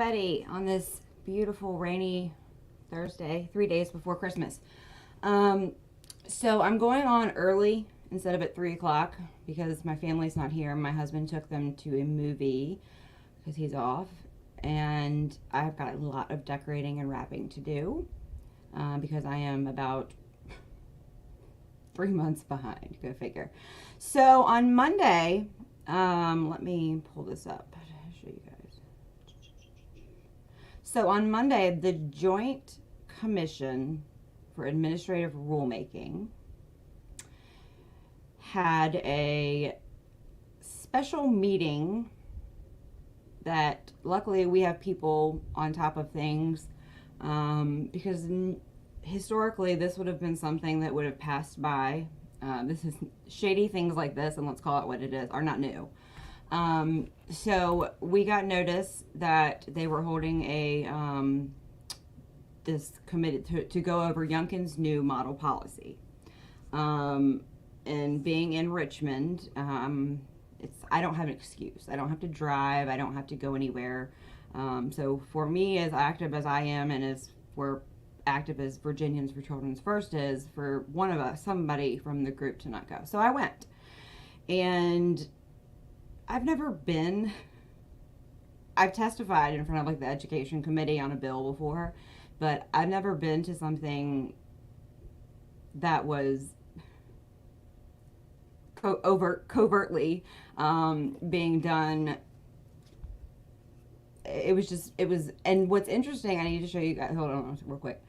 ready on this beautiful rainy Thursday, 3 days before Christmas. So I'm going on early instead of at 3 o'clock because my family's not here. My husband took them to a movie because he's off, and I've got a lot of decorating and wrapping to do because I am about 3 months behind. Go figure. So on Monday, let me pull this up to show you guys. So on Monday, the Joint Commission for Administrative Rulemaking had a special meeting that luckily we have people on top of things because historically this would have been something that would have passed by. This is shady things like this, and let's call it what it is, are not new. So we got notice that they were holding a this committee to go over Youngkin's new model policy. And being in Richmond, I don't have an excuse. I don't have to drive. I don't have to go anywhere. So for me, as active as I am, and as we're active as Virginians for Children's First is, for one of us, somebody from the group to not go. So I went. And I've testified in front of like the education committee on a bill before, but I've never been to something that was covertly being done. It was, and what's interesting, I need to show you guys, hold on real quick.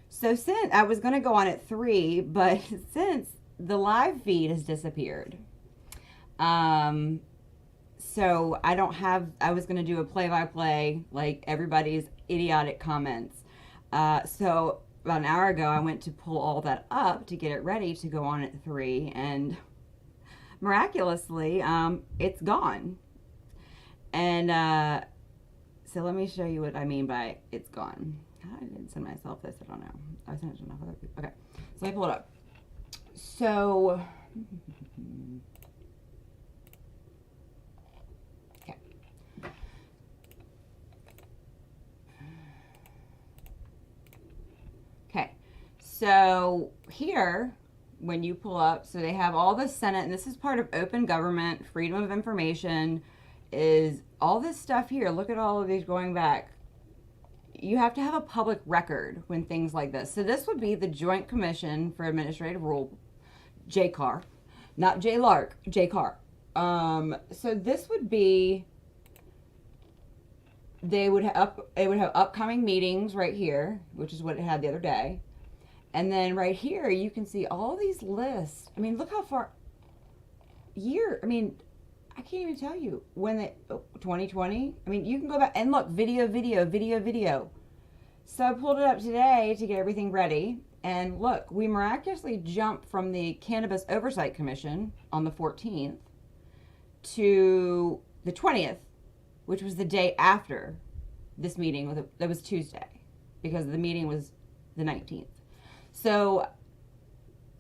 So since I was going to go on at 3, but since the live feed has disappeared, so I was going to do a play-by-play, like everybody's idiotic comments. So about an hour ago, I went to pull all that up to get it ready to go on at 3, and miraculously, it's gone. And so let me show you what I mean by it's gone. I didn't send myself this, I don't know. I sent it to enough other people. Okay, so let me pull it up. So, okay. Okay, so here, when you pull up, so they have all the Senate, and this is part of open government, freedom of information, is all this stuff here. Look at all of these going back. You have to have a public record when things like this. So this would be the Joint Commission for Administrative Rule, JCAR, not J-Lark, JCAR. So this would be, it would have upcoming meetings right here, which is what it had the other day. And then right here, you can see all these lists. I mean, look how far, I can't even tell you when 2020. I mean, you can go back and look, video. So I pulled it up today to get everything ready. And look, we miraculously jumped from the Cannabis Oversight Commission on the 14th to the 20th, which was the day after this meeting. That was Tuesday, because the meeting was the 19th. So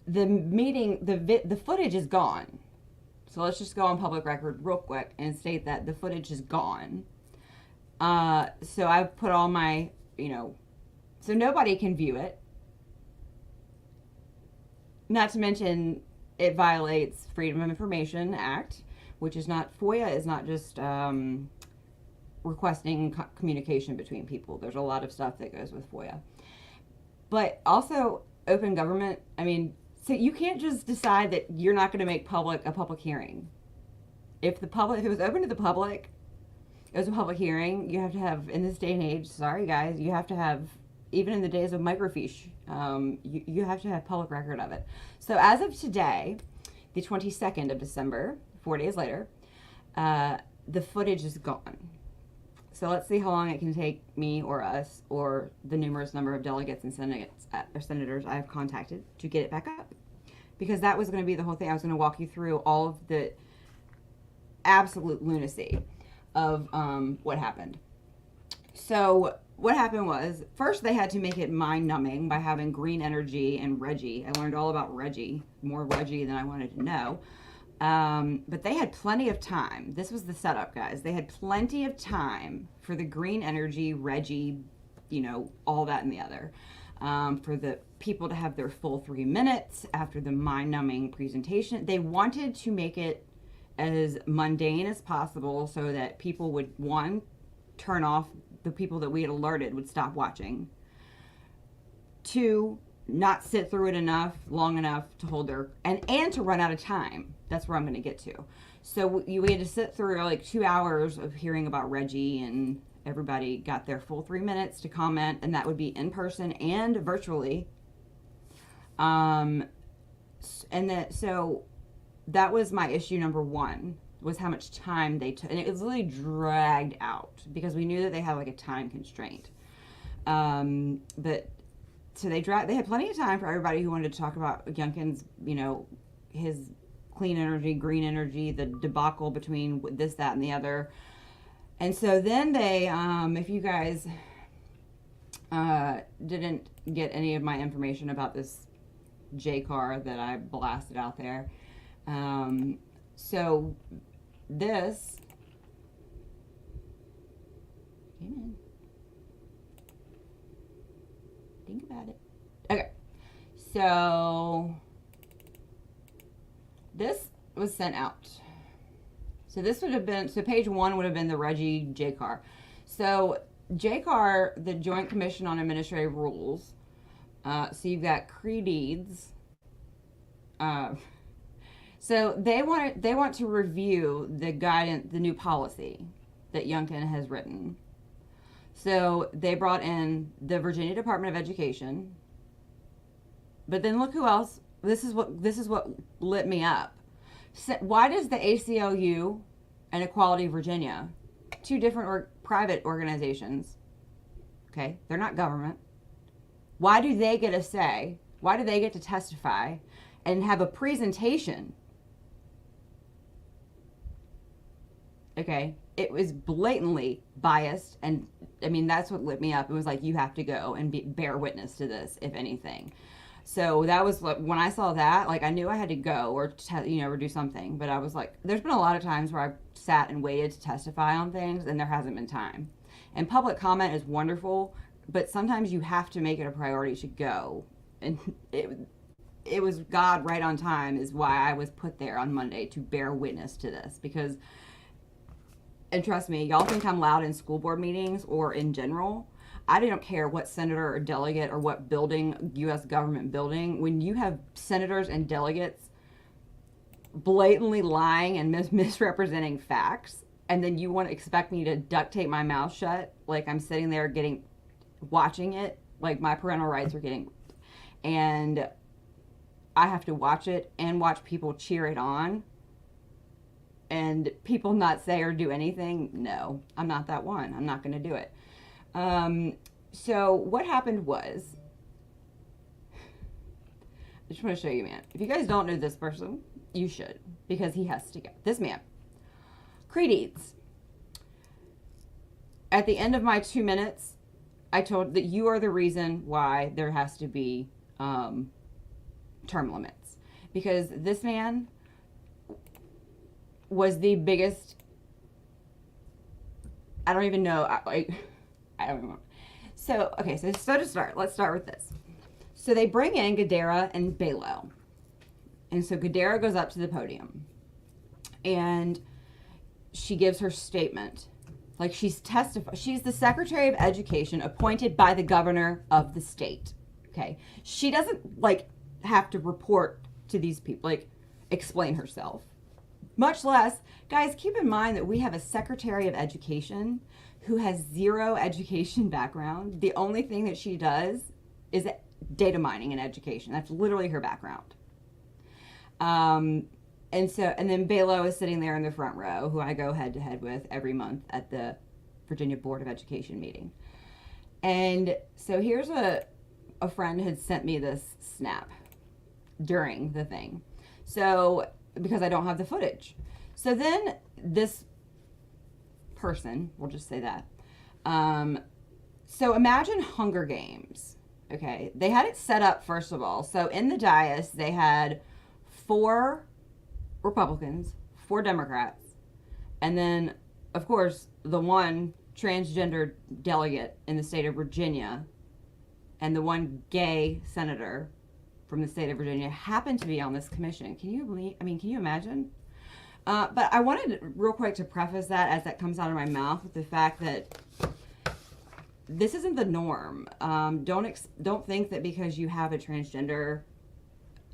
the meeting, the footage is gone. So let's just go on public record real quick and state that the footage is gone. So I've put all my, so nobody can view it. Not to mention it violates Freedom of Information Act, which is not, FOIA is not just requesting communication between people. There's a lot of stuff that goes with FOIA. But also open government, so you can't just decide that you're not going to make a public hearing. If it was open to the public, it was a public hearing, you have to have, in this day and age, sorry guys, you have to have, even in the days of microfiche, you have to have public record of it. So as of today, the 22nd of December, 4 days later, the footage is gone. So let's see how long it can take me or us or the numerous number of delegates and senators I have contacted to get it back up. Because that was going to be the whole thing. I was going to walk you through all of the absolute lunacy of what happened. So what happened was, first they had to make it mind-numbing by having green energy and Reggie. I learned all about Reggie, more Reggie than I wanted to know. But they had plenty of time. This was the setup, guys. They had plenty of time for the green energy, Reggie, all that and the other. For the people to have their full 3 minutes after the mind-numbing presentation. They wanted to make it as mundane as possible so that people would, one, turn off, the people that we had alerted would stop watching. Two, not sit through it long enough to hold their, and to run out of time. That's where I'm going to get to. So we had to sit through like 2 hours of hearing about Reggie, and everybody got their full 3 minutes to comment, and that would be in person and virtually. So that was my issue number one, was how much time they took. And it was really dragged out because we knew that they had like a time constraint. So they had plenty of time for everybody who wanted to talk about Youngkin's, his clean energy, green energy, the debacle between this, that, and the other. And so then they, if you guys didn't get any of my information about this JCAR that I blasted out there, so this, amen. Think about it. Okay, so this was sent out. So this would have been, so page one would have been the Reggie JCAR. So JCAR, the Joint Commission on Administrative Rules. So you've got creeds. So they want to review the guidance, the new policy that Youngkin has written. So they brought in the Virginia Department of Education. But then look who else. This is what lit me up. So why does the ACLU and Equality Virginia, two different private organizations, okay, they're not government, why do they get a say? Why do they get to testify and have a presentation? Okay, it was blatantly biased, and I mean, that's what lit me up. It was like, you have to go and bear witness to this, if anything. So that was like, when I saw that, like, I knew I had to go or do something. But I was like, there's been a lot of times where I've sat and waited to testify on things, and there hasn't been time. And public comment is wonderful, but sometimes you have to make it a priority to go. And it was God right on time is why I was put there on Monday to bear witness to this. Because, and trust me, y'all think I'm loud in school board meetings or in general. I don't care what senator or delegate or what building, U.S. government building, when you have senators and delegates blatantly lying and misrepresenting facts, and then you want to expect me to duct tape my mouth shut like I'm sitting there watching it, like my parental rights are getting, and I have to watch it and watch people cheer it on and people not say or do anything. No, I'm not that one. I'm not going to do it. So what happened was, I just want to show you, man. If you guys don't know this person, you should, because he has to go. This man, creeds. At the end of my 2 minutes, I told that you are the reason why there has to be term limits, because this man was the biggest. I don't even know. I don't know. So, okay, so to start, let's start with this. So they bring in Gadara and Balo. And so Gadara goes up to the podium. And she gives her statement. Like, she's the Secretary of Education appointed by the governor of the state. Okay? She doesn't, like, have to report to these people, like, explain herself. Much less, guys, keep in mind that we have a Secretary of Education who has zero education background. The only thing that she does is data mining and education. That's literally her background. And then Balo is sitting there in the front row, who I go head to head with every month at the Virginia Board of Education meeting. And so here's a friend had sent me this snap during the thing. So, because I don't have the footage. So then this person, we'll just say that. So imagine Hunger Games. Okay, they had it set up, first of all. So in the dais, they had 4 Republicans, 4 Democrats, and then, of course, the one transgender delegate in the state of Virginia and the one gay senator from the state of Virginia happened to be on this commission. Can you believe? I mean, can you imagine? But I wanted real quick to preface that as that comes out of my mouth with the fact that this isn't the norm. Don't think that because you have a transgender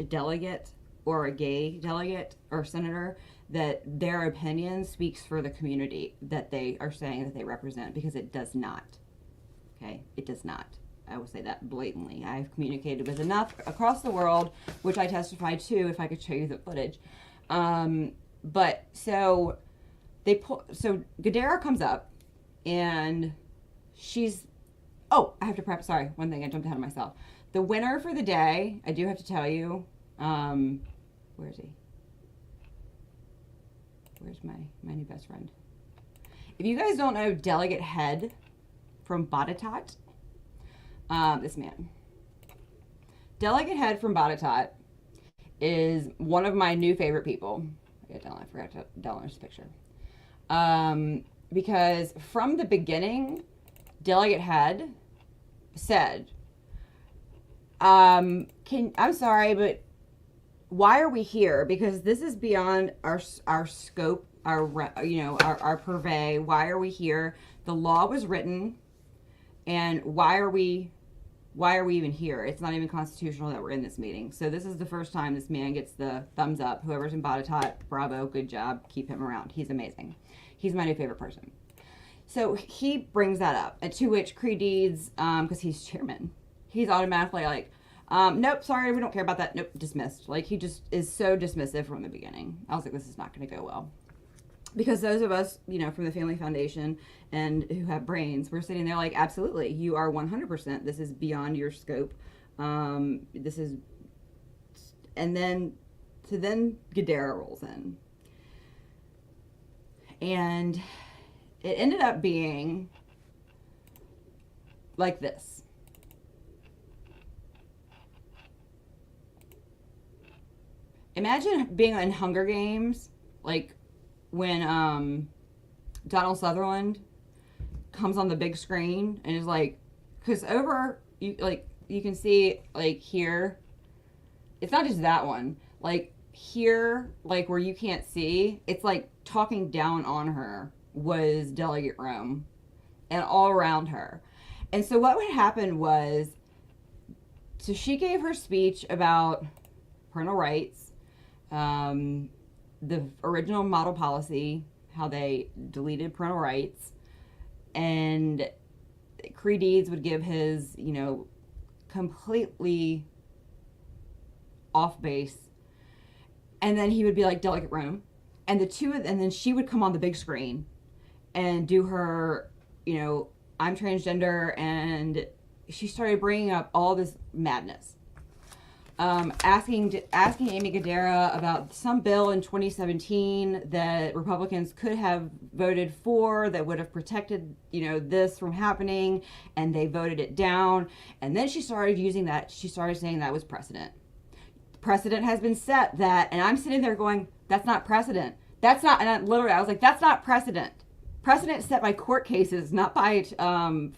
delegate or a gay delegate or senator that their opinion speaks for the community that they are saying that they represent, because it does not. Okay, it does not. I will say that blatantly. I've communicated with enough across the world, which I testified to if I could show you the footage. But so Gadara comes up and she's, oh, I have to prep, sorry, one thing, I jumped ahead of myself. The winner for the day, I do have to tell you, where is he? Where's my new best friend? If you guys don't know Delegate Head from Botetourt, this man. Delegate Head from Botetourt is one of my new favorite people. I forgot to download his picture. Because from the beginning, Delegate Head said, I'm sorry, but why are we here? Because this is beyond our scope, our purvey. Why are we here? The law was written, and why are we even here? It's not even constitutional that we're in this meeting. So this is the first time this man gets the thumbs up. Whoever's in Botetourt, bravo, good job, keep him around. He's amazing. He's my new favorite person. So he brings that up, and to which Creed Deeds, because he's chairman, he's automatically like, nope, sorry, we don't care about that. Nope, dismissed. Like, he just is so dismissive from the beginning. I was like, this is not going to go well. Because those of us, from the Family Foundation and who have brains, we're sitting there like, absolutely, you are 100%. This is beyond your scope. And then Gadara rolls in. And it ended up being like this. Imagine being in Hunger Games, like when Donald Sutherland comes on the big screen and is like, because you can see like here, it's not just that one, like here, like where you can't see, it's like talking down on her was Delegate Rome and all around her. And so what would happen was, so she gave her speech about parental rights, the original model policy, how they deleted parental rights, and Creed Deeds would give his, completely off base, and then he would be like Delegate Rome, and then she would come on the big screen and do her, I'm transgender, and she started bringing up all this madness. Asking Amy Gadara about some bill in 2017 that Republicans could have voted for that would have protected, this from happening, and they voted it down. And then she started using that. She started saying that was precedent. Precedent has been set that, and I'm sitting there going, that's not precedent. That's not, and I was like, that's not precedent. Precedent is set by court cases, not by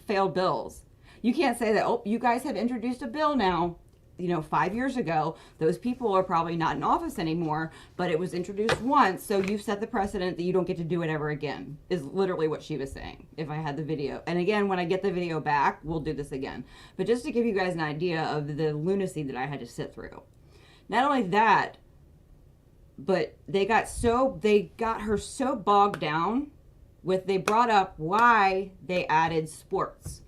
failed bills. You can't say that, oh, you guys have introduced a bill now. 5 years ago, those people are probably not in office anymore, but it was introduced once, so you've set the precedent that you don't get to do it ever again, is literally what she was saying, if I had the video. And again, when I get the video back, we'll do this again. But just to give you guys an idea of the lunacy that I had to sit through. Not only that, but they got her so bogged down with, they brought up why they added sports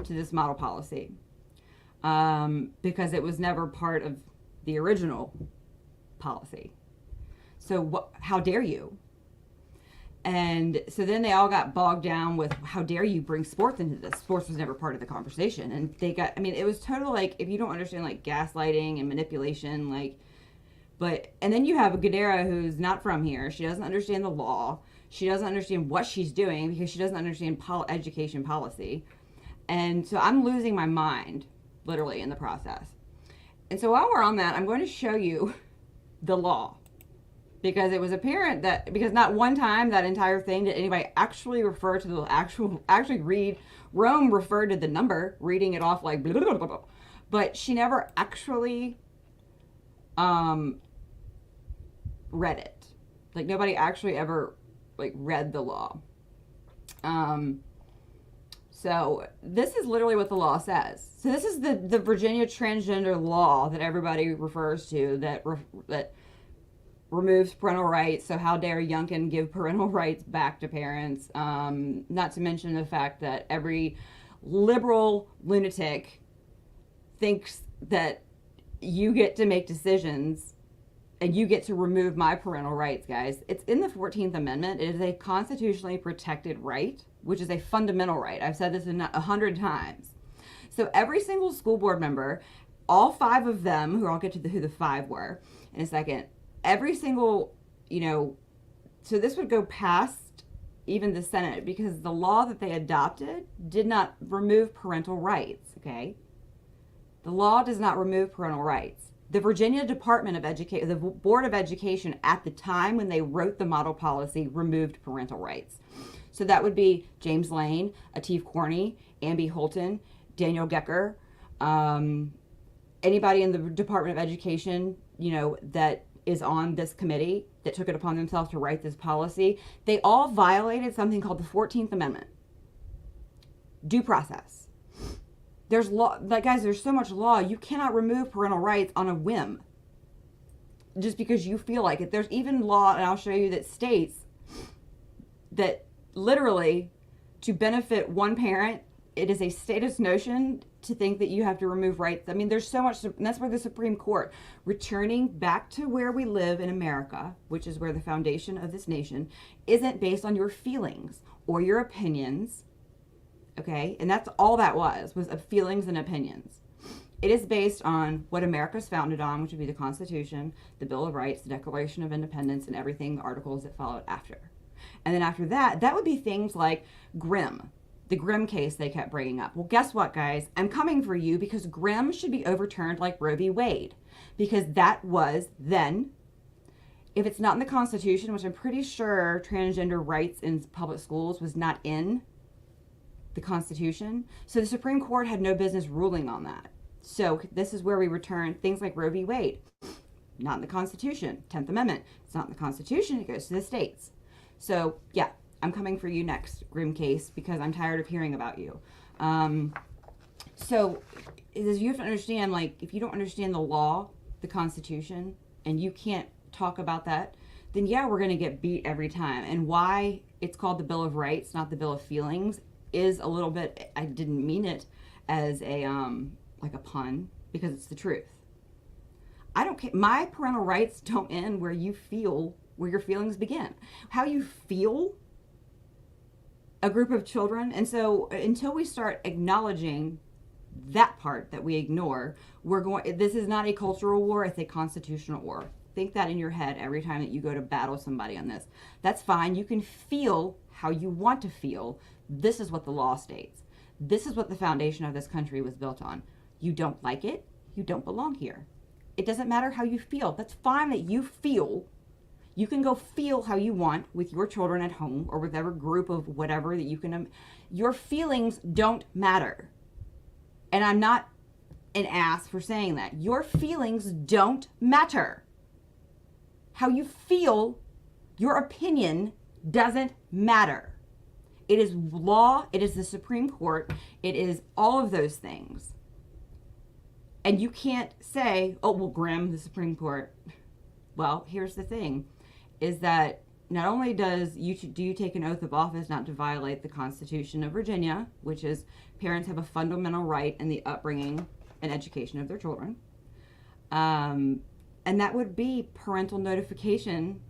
to this model policy. Because it was never part of the original policy. So how dare you? And so then they all got bogged down with, how dare you bring sports into this? Sports was never part of the conversation. And it was total, like, if you don't understand, like, gaslighting and manipulation, like, and then you have a Gadara who's not from here. She doesn't understand the law. She doesn't understand what she's doing because she doesn't understand education policy. And so I'm losing my mind, literally, in the process. And so while we're on that, I'm going to show you the law. because it was apparent that, because not one time that entire thing did anybody actually refer to the actually read. Rome referred to the number, reading it off like blah, blah, blah, blah. But she never actually read it. Like, nobody actually ever like read the law. So this is literally what the law says. So this is the Virginia transgender law that everybody refers to, that removes parental rights. So how dare Youngkin give parental rights back to parents? Not to mention the fact that every liberal lunatic thinks that you get to make decisions and you get to remove my parental rights, guys. It's in the 14th Amendment. It is a constitutionally protected right, which is a fundamental right. I've said this 100 times. So every single school board member, all 5 of them, who I'll get to who the 5 were in a second, every single, so this would go past even the Senate, because the law that they adopted did not remove parental rights, okay? The law does not remove parental rights. The Virginia Department of Education, the Board of Education at the time when they wrote the model policy, removed parental rights. So that would be James Lane, Atif Corney, Amby Holton, Daniel Gecker, anybody in the Department of Education, that is on this committee that took it upon themselves to write this policy. They all violated something called the 14th Amendment. Due process. There's law, like, guys, there's so much law. You cannot remove parental rights on a whim just because you feel like it. There's even law, and I'll show you, that states that literally, to benefit one parent, it is a status notion to think that you have to remove rights. I mean, there's so much, and that's where the Supreme Court, returning back to where we live in America, which is where the foundation of this nation, isn't based on your feelings or your opinions. Okay, and that's all that was feelings and opinions. It is based on what America's founded on, which would be the Constitution, the Bill of Rights, the Declaration of Independence, and everything, the articles that followed after. And then after that, that would be things like Grimm, the Grimm case they kept bringing up. Well, guess what, guys? I'm coming for you, because Grimm should be overturned like Roe v. Wade, because that was then, if it's not in the Constitution, which I'm pretty sure transgender rights in public schools was not in the Constitution. So the Supreme Court had no business ruling on that. So this is where we return things like Roe v. Wade. Not in the Constitution. 10th Amendment. It's not in the Constitution. It goes to the states. So yeah, I'm coming for you next, Grimm case, because I'm tired of hearing about you. So as you have to understand, like, if you don't understand the law, the Constitution, and you can't talk about that, then yeah, we're going to get beat every time. And why it's called the Bill of Rights, not the Bill of Feelings, is a little bit, I didn't mean it as a like a pun, because it's the truth. I don't care. My parental rights don't end where you feel, where your feelings begin. How you feel a group of children. And so until we start acknowledging that part that we ignore, this is not a cultural war, it's a constitutional war. Think that in your head every time that you go to battle somebody on this. That's fine. You can feel how you want to feel. This is what the law states. This is what the foundation of this country was built on. You don't like it, you don't belong here. It doesn't matter how you feel. That's fine that you feel. You can go feel how you want with your children at home, or with whatever group of whatever that you can. Your feelings don't matter. And I'm not an ass for saying that. Your feelings don't matter. How you feel, your opinion doesn't matter. It is law, it is the Supreme Court, it is all of those things. And you can't say, oh, well, Grimm, the Supreme Court. Well, here's the thing, is that not only do you take an oath of office not to violate the Constitution of Virginia, which is parents have a fundamental right in the upbringing and education of their children, and that would be parental notification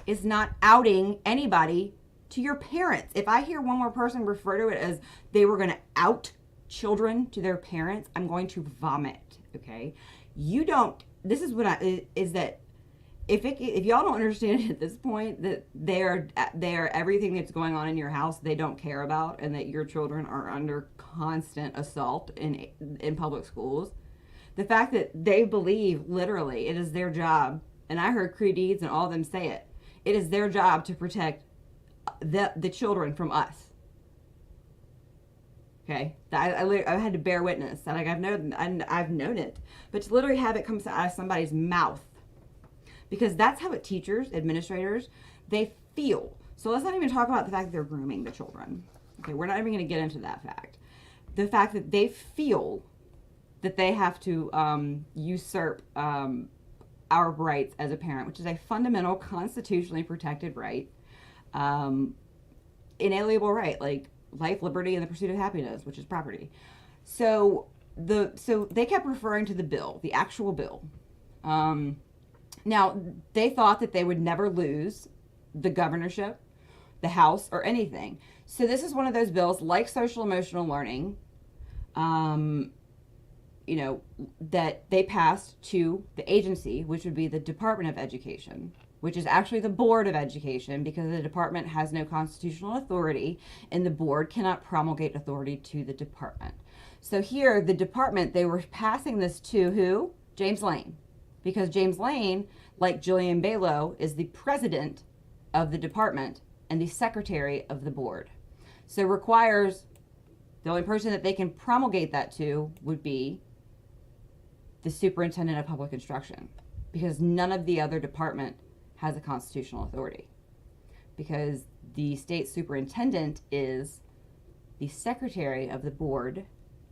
is not outing anybody to your parents. If I hear one more person refer to it as they were going to out children to their parents, I'm going to vomit, okay? You don't, this is what is that if y'all don't understand at this point that they're everything that's going on in your house they don't care about, and that your children are under constant assault in public schools, the fact that they believe literally it is their job and I heard creeds and all of them say it. It is their job to protect the children from us. Okay, I had to bear witness, and like I've known it, but to literally have it come out of somebody's mouth, because that's how teachers, administrators, they feel. So let's not even talk about the fact that they're grooming the children. Okay, we're not even going to get into that fact. The fact that they feel that they have to usurp our rights as a parent, which is a fundamental, constitutionally protected right, inalienable right, like life, liberty, and the pursuit of happiness, which is property. So they kept referring to the bill, the actual bill. Now, they thought that they would never lose the governorship, the House, or anything. So this is one of those bills, like social emotional learning, that they passed to the agency, which would be the Department of Education, which is actually the Board of Education, because the department has no constitutional authority, and the board cannot promulgate authority to the department. So here, the department, they were passing this to who? James Lane. Because James Lane, like Jillian Balow, is the president of the department and the secretary of the board. So requires, the only person that they can promulgate that to would be the superintendent of public instruction, because none of the other department has a constitutional authority, because the state superintendent is the secretary of the board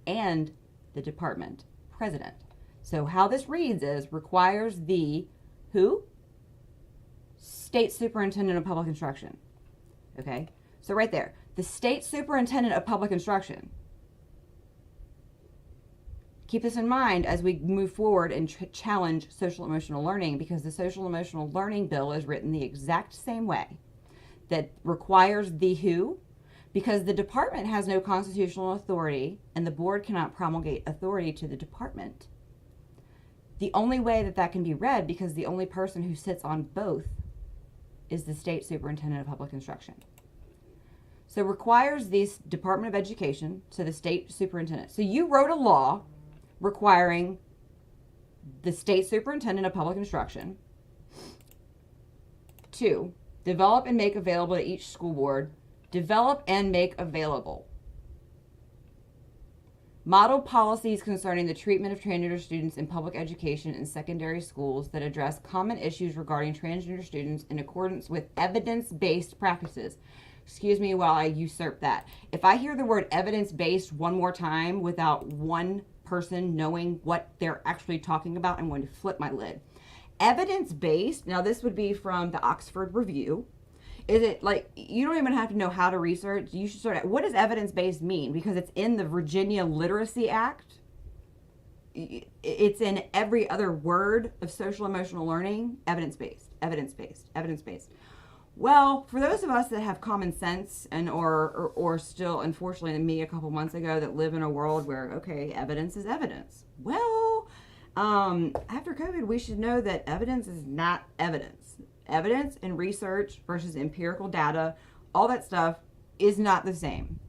and the department president. So how this reads is requires the who? State superintendent of public instruction. Okay, so right there, the state superintendent of public instruction. Keep this in mind as we move forward and challenge social emotional learning, because the social emotional learning bill is written the exact same way, that requires the who, because the department has no constitutional authority and the board cannot promulgate authority to the department. The only way that that can be read, because the only person who sits on both is the state superintendent of public instruction. So requires the Department of Education, so the state superintendent. So you wrote a law requiring the state superintendent of public instruction to develop and make available to each school board, develop and make available model policies concerning the treatment of transgender students in public education and secondary schools that address common issues regarding transgender students in accordance with evidence-based practices. Excuse me while I usurp that. If I hear the word evidence-based one more time without one person knowing what they're actually talking about, I'm going to flip my lid. Evidence-based, now this would be from the Oxford Review. Is it like, you don't even have to know how to research. You should start at, what does evidence-based mean? Because it's in the Virginia Literacy Act. It's in every other word of social emotional learning. Evidence-based, evidence-based, evidence-based. Well, for those of us that have common sense and or still, unfortunately, me a couple months ago, that live in a world where, okay, evidence is evidence. Well, after COVID, we should know that evidence is not evidence. Evidence and research versus empirical data, all that stuff is not the same.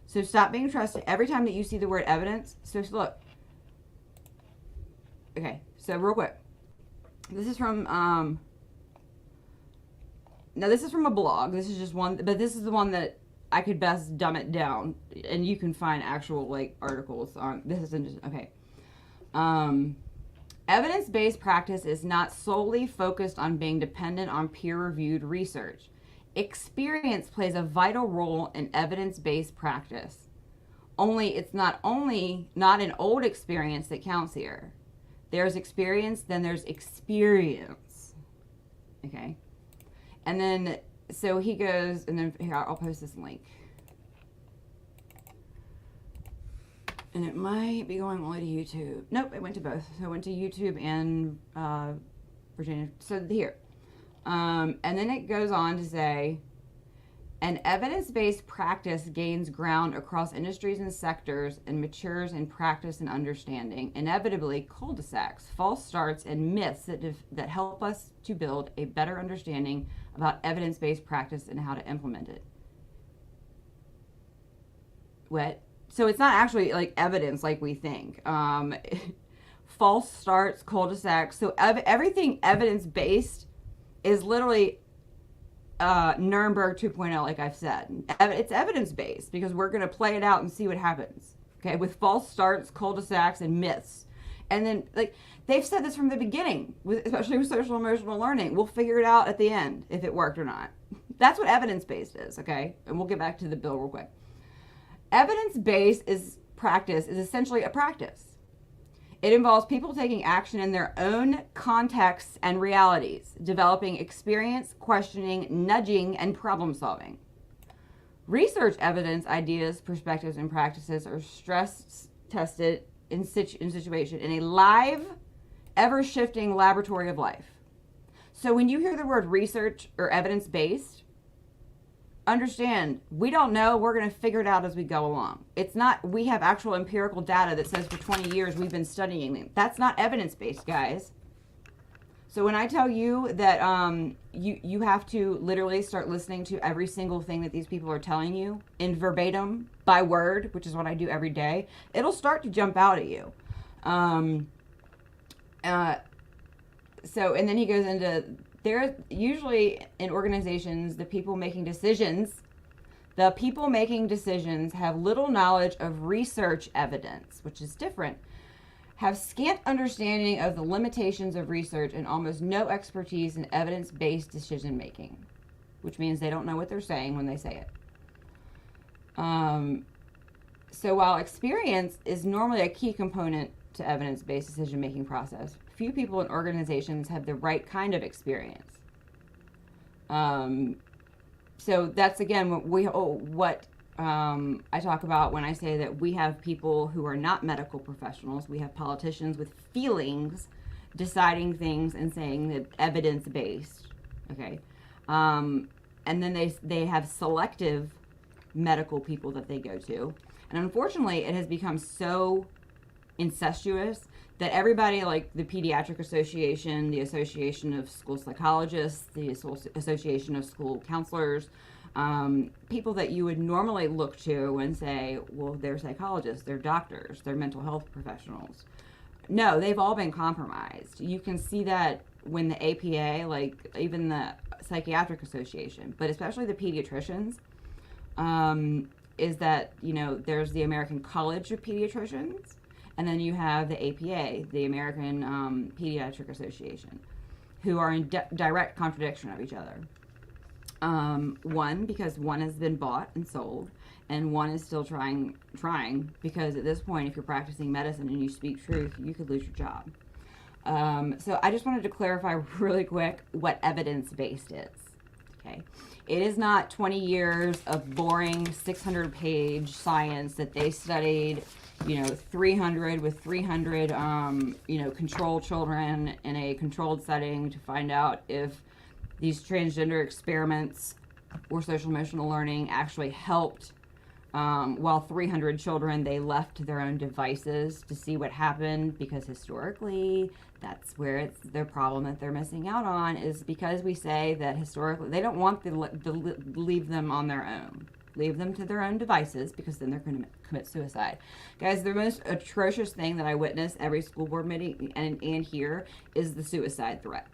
So stop being trusted every time that you see the word evidence. So look. Okay, so real quick. This is from, now this is from a blog. This is just one, but this is the one that I could best dumb it down. And you can find actual, like, articles on, this isn't just, okay. Evidence-based practice is not solely focused on being dependent on peer-reviewed research. Experience plays a vital role in evidence-based practice. Only it's not an old experience that counts here. There's experience, then there's experience. Okay? And then, so he goes, and then here, I'll post this link. And it might be going only to YouTube. Nope, it went to both. So it went to YouTube and Virginia. So here. And then it goes on to say, an evidence-based practice gains ground across industries and sectors and matures in practice and understanding. Inevitably, cul-de-sacs, false starts, and myths that help us to build a better understanding about evidence-based practice and how to implement it. What? So it's not actually like evidence like we think. false starts, cul-de-sacs. So everything evidence-based is literally Nuremberg 2.0, like I've said. It's evidence-based because we're going to play it out and see what happens. Okay, with false starts, cul-de-sacs, and myths. And then, like, they've said this from the beginning, especially with social emotional learning. We'll figure it out at the end if it worked or not. That's what evidence-based is, okay? And we'll get back to the bill real quick. Evidence-based practice is essentially a practice. It involves people taking action in their own contexts and realities, developing experience, questioning, nudging, and problem solving. Research evidence, ideas, perspectives, and practices are stress tested in situation in a live, ever-shifting laboratory of life. So when you hear the word research or evidence-based, understand, we don't know. We're going to figure it out as we go along. It's not, we have actual empirical data that says for 20 years we've been studying them. That's not evidence-based, guys. So when I tell you that you have to literally start listening to every single thing that these people are telling you in verbatim, by word, which is what I do every day, it'll start to jump out at you. So, and then he goes into, there usually in organizations, the people making decisions have little knowledge of research evidence, which is different, have scant understanding of the limitations of research, and almost no expertise in evidence-based decision making, which means they don't know what they're saying when they say it. So while experience is normally a key component to evidence-based decision-making process, few people in organizations have the right kind of experience. So that's again what I talk about when I say that we have people who are not medical professionals. We have politicians with feelings deciding things and saying that evidence-based. Okay, and then they have selective medical people that they go to, and unfortunately, it has become so incestuous that everybody, like the Pediatric Association, the Association of School Psychologists, the Association of School Counselors, people that you would normally look to and say, well, they're psychologists, they're doctors, they're mental health professionals. No, they've all been compromised. You can see that when the APA, like even the Psychiatric Association, but especially the pediatricians, is that, you know, there's the American College of Pediatricians, and then you have the APA, the American Pediatric Association, who are in direct contradiction of each other. One, because one has been bought and sold, and one is still trying, because at this point, if you're practicing medicine and you speak truth, you could lose your job. So I just wanted to clarify really quick what evidence-based is, okay? It is not 20 years of boring 600-page science that they studied, you know, 300 control children in a controlled setting to find out if these transgender experiments or social emotional learning actually helped, while 300 children, they left to their own devices to see what happened, because historically, that's where it's their problem that they're missing out on, is because we say that historically, they don't want to leave them on their own. Leave them to their own devices, because then they're going to commit suicide. Guys, the most atrocious thing that I witness every school board meeting and here is the suicide threat.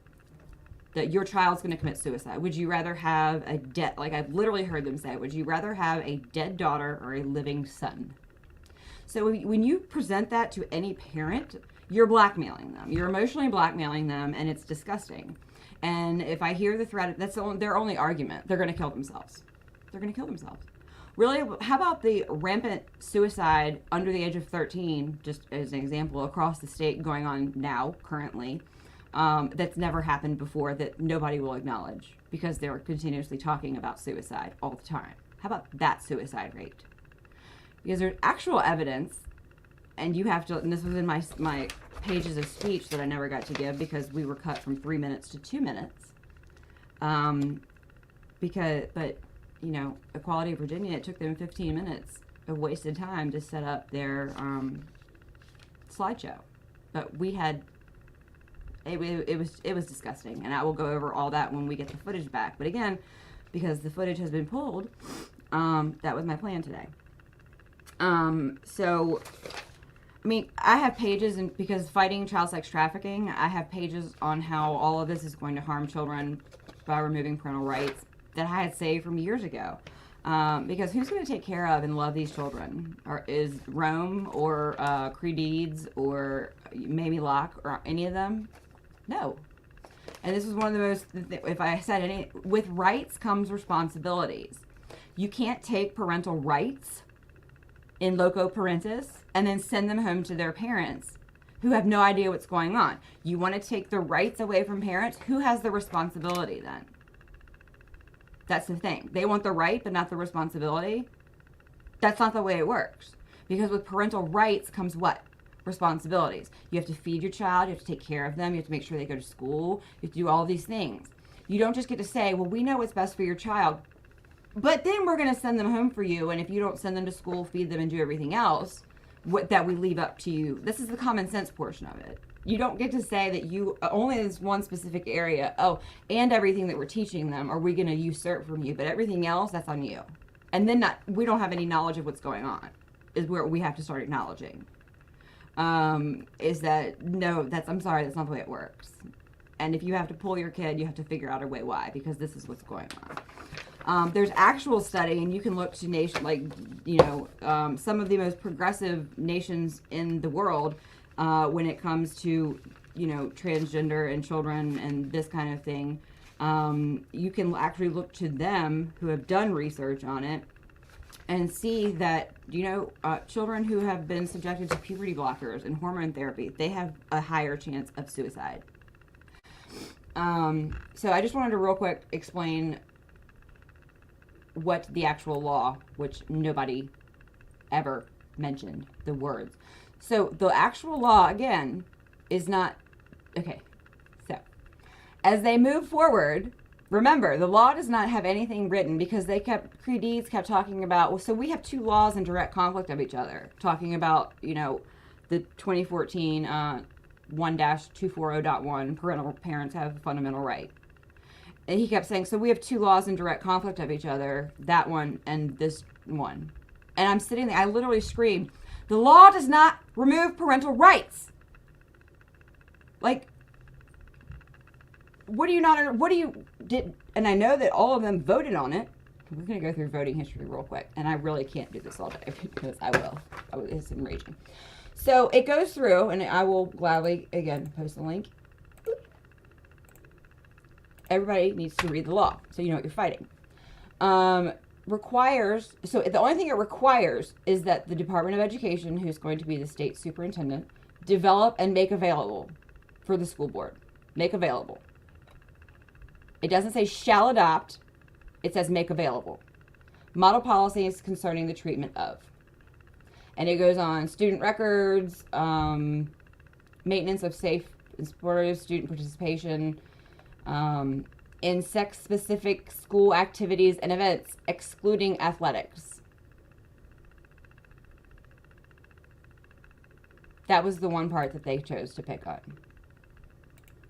That your child's going to commit suicide. Would you rather have a dead, like I've literally heard them say, would you rather have a dead daughter or a living son? So when you present that to any parent, you're blackmailing them. You're emotionally blackmailing them, and it's disgusting. And if I hear the threat, that's their only argument. They're going to kill themselves. They're going to kill themselves. Really, how about the rampant suicide under the age of 13, just as an example, across the state going on now, currently, that's never happened before, that nobody will acknowledge because they're continuously talking about suicide all the time. How about that suicide rate? Because there's actual evidence, and you have to, and this was in my pages of speech that I never got to give because we were cut from 3 minutes to 2 minutes. But you know, Equality of Virginia, it took them 15 minutes of wasted time to set up their slideshow. But we had, it was disgusting, and I will go over all that when we get the footage back. But again, because the footage has been pulled, that was my plan today. So I mean, I have pages, and because fighting child sex trafficking, I have pages on how all of this is going to harm children by removing parental rights that I had saved from years ago. Because who's going to take care of and love these children? Or is Rome or Creeds or maybe Locke or any of them? No. And this is one of the most, if I said any, with rights comes responsibilities. You can't take parental rights in loco parentis and then send them home to their parents who have no idea what's going on. You want to take the rights away from parents? Who has the responsibility then? That's the thing. They want the right but not the responsibility. That's not the way it works. Because with parental rights comes what? Responsibilities. You have to feed your child, you have to take care of them, you have to make sure they go to school, you have to do all these things. You don't just get to say, well, we know what's best for your child, but then we're going to send them home for you, and if you don't send them to school, feed them, and do everything else, that we leave up to you. This is the common sense portion of it. You don't get to say that you only this one specific area, and everything that we're teaching them are we going to usurp from you, but everything else, that's on you. And then we don't have any knowledge of what's going on, is where we have to start acknowledging. Is that, no, I'm sorry, that's not the way it works. And if you have to pull your kid, you have to figure out a way why, because this is what's going on. There's actual study, and you can look to some of the most progressive nations in the world when it comes to, transgender and children and this kind of thing. You can actually look to them who have done research on it and see that, children who have been subjected to puberty blockers and hormone therapy, they have a higher chance of suicide. So I just wanted to real quick explain what the actual law, which nobody ever mentioned the words. So the actual law, again, is not, okay, so as they move forward, remember, the law does not have anything written because Creeds kept talking about, well, so we have two laws in direct conflict of each other, talking about, the 2014 1-240.1, parental parents have a fundamental right. And he kept saying, so we have two laws in direct conflict of each other, that one and this one. And I'm sitting there, I literally screamed, the law does not remove parental rights. Like, and I know that all of them voted on it. We're going to go through voting history real quick. And I really can't do this all day because I will. It's enraging. So it goes through, and I will gladly, again, post the link. Everybody needs to read the law so you know what you're fighting. So the only thing it requires is that the Department of Education, who's going to be the state superintendent, develop and make available for the school board. Make available. It doesn't say shall adopt. It says make available. Model policies concerning the treatment of. And it goes on student records, maintenance of safe and supportive student participation, in sex-specific school activities and events, excluding athletics. That was the one part that they chose to pick on.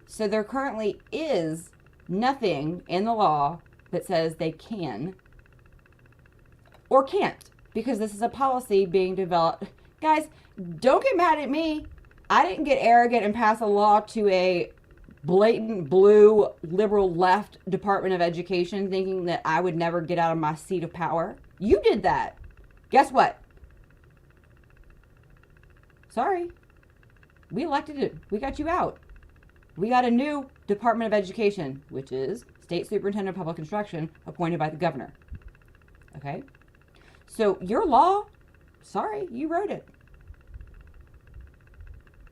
So there currently is nothing in the law that says they can or can't, because this is a policy being developed. Guys, don't get mad at me. I didn't get arrogant and pass a law to a blatant blue liberal left Department of Education thinking that I would never get out of my seat of power. You did that. Guess what? Sorry. We elected it. We got you out. We got a new Department of Education, which is State Superintendent of Public Instruction, appointed by the governor. Okay? So your law, sorry, you wrote it.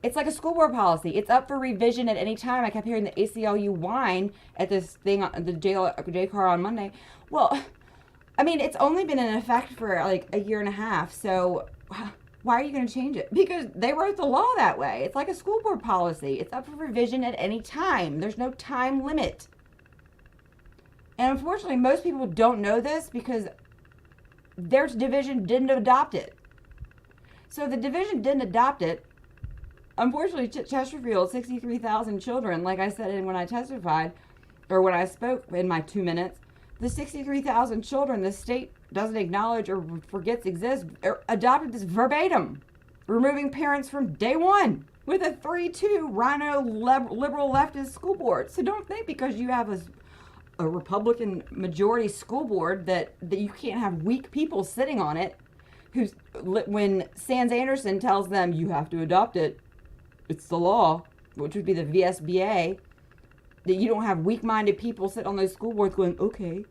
It's like a school board policy. It's up for revision at any time. I kept hearing the ACLU whine at this thing on the JCAR on Monday. Well, I mean, it's only been in effect for like a year and a half. So why are you going to change it? Because they wrote the law that way. It's like a school board policy. It's up for revision at any time. There's no time limit. And unfortunately, most people don't know this because their division didn't adopt it. So the division didn't adopt it. Unfortunately, Chesterfield, 63,000 children, like I said when I testified, or when I spoke in my 2 minutes, the 63,000 children the state doesn't acknowledge or forgets exist, adopted this verbatim. removing parents from day one with a 3-2 rhino liberal leftist school board. So don't think because you have a Republican majority school board that you can't have weak people sitting on it. When Sans Anderson tells them you have to adopt it, it's the law, which would be the VSBA, that you don't have weak-minded people sit on those school boards going, okay.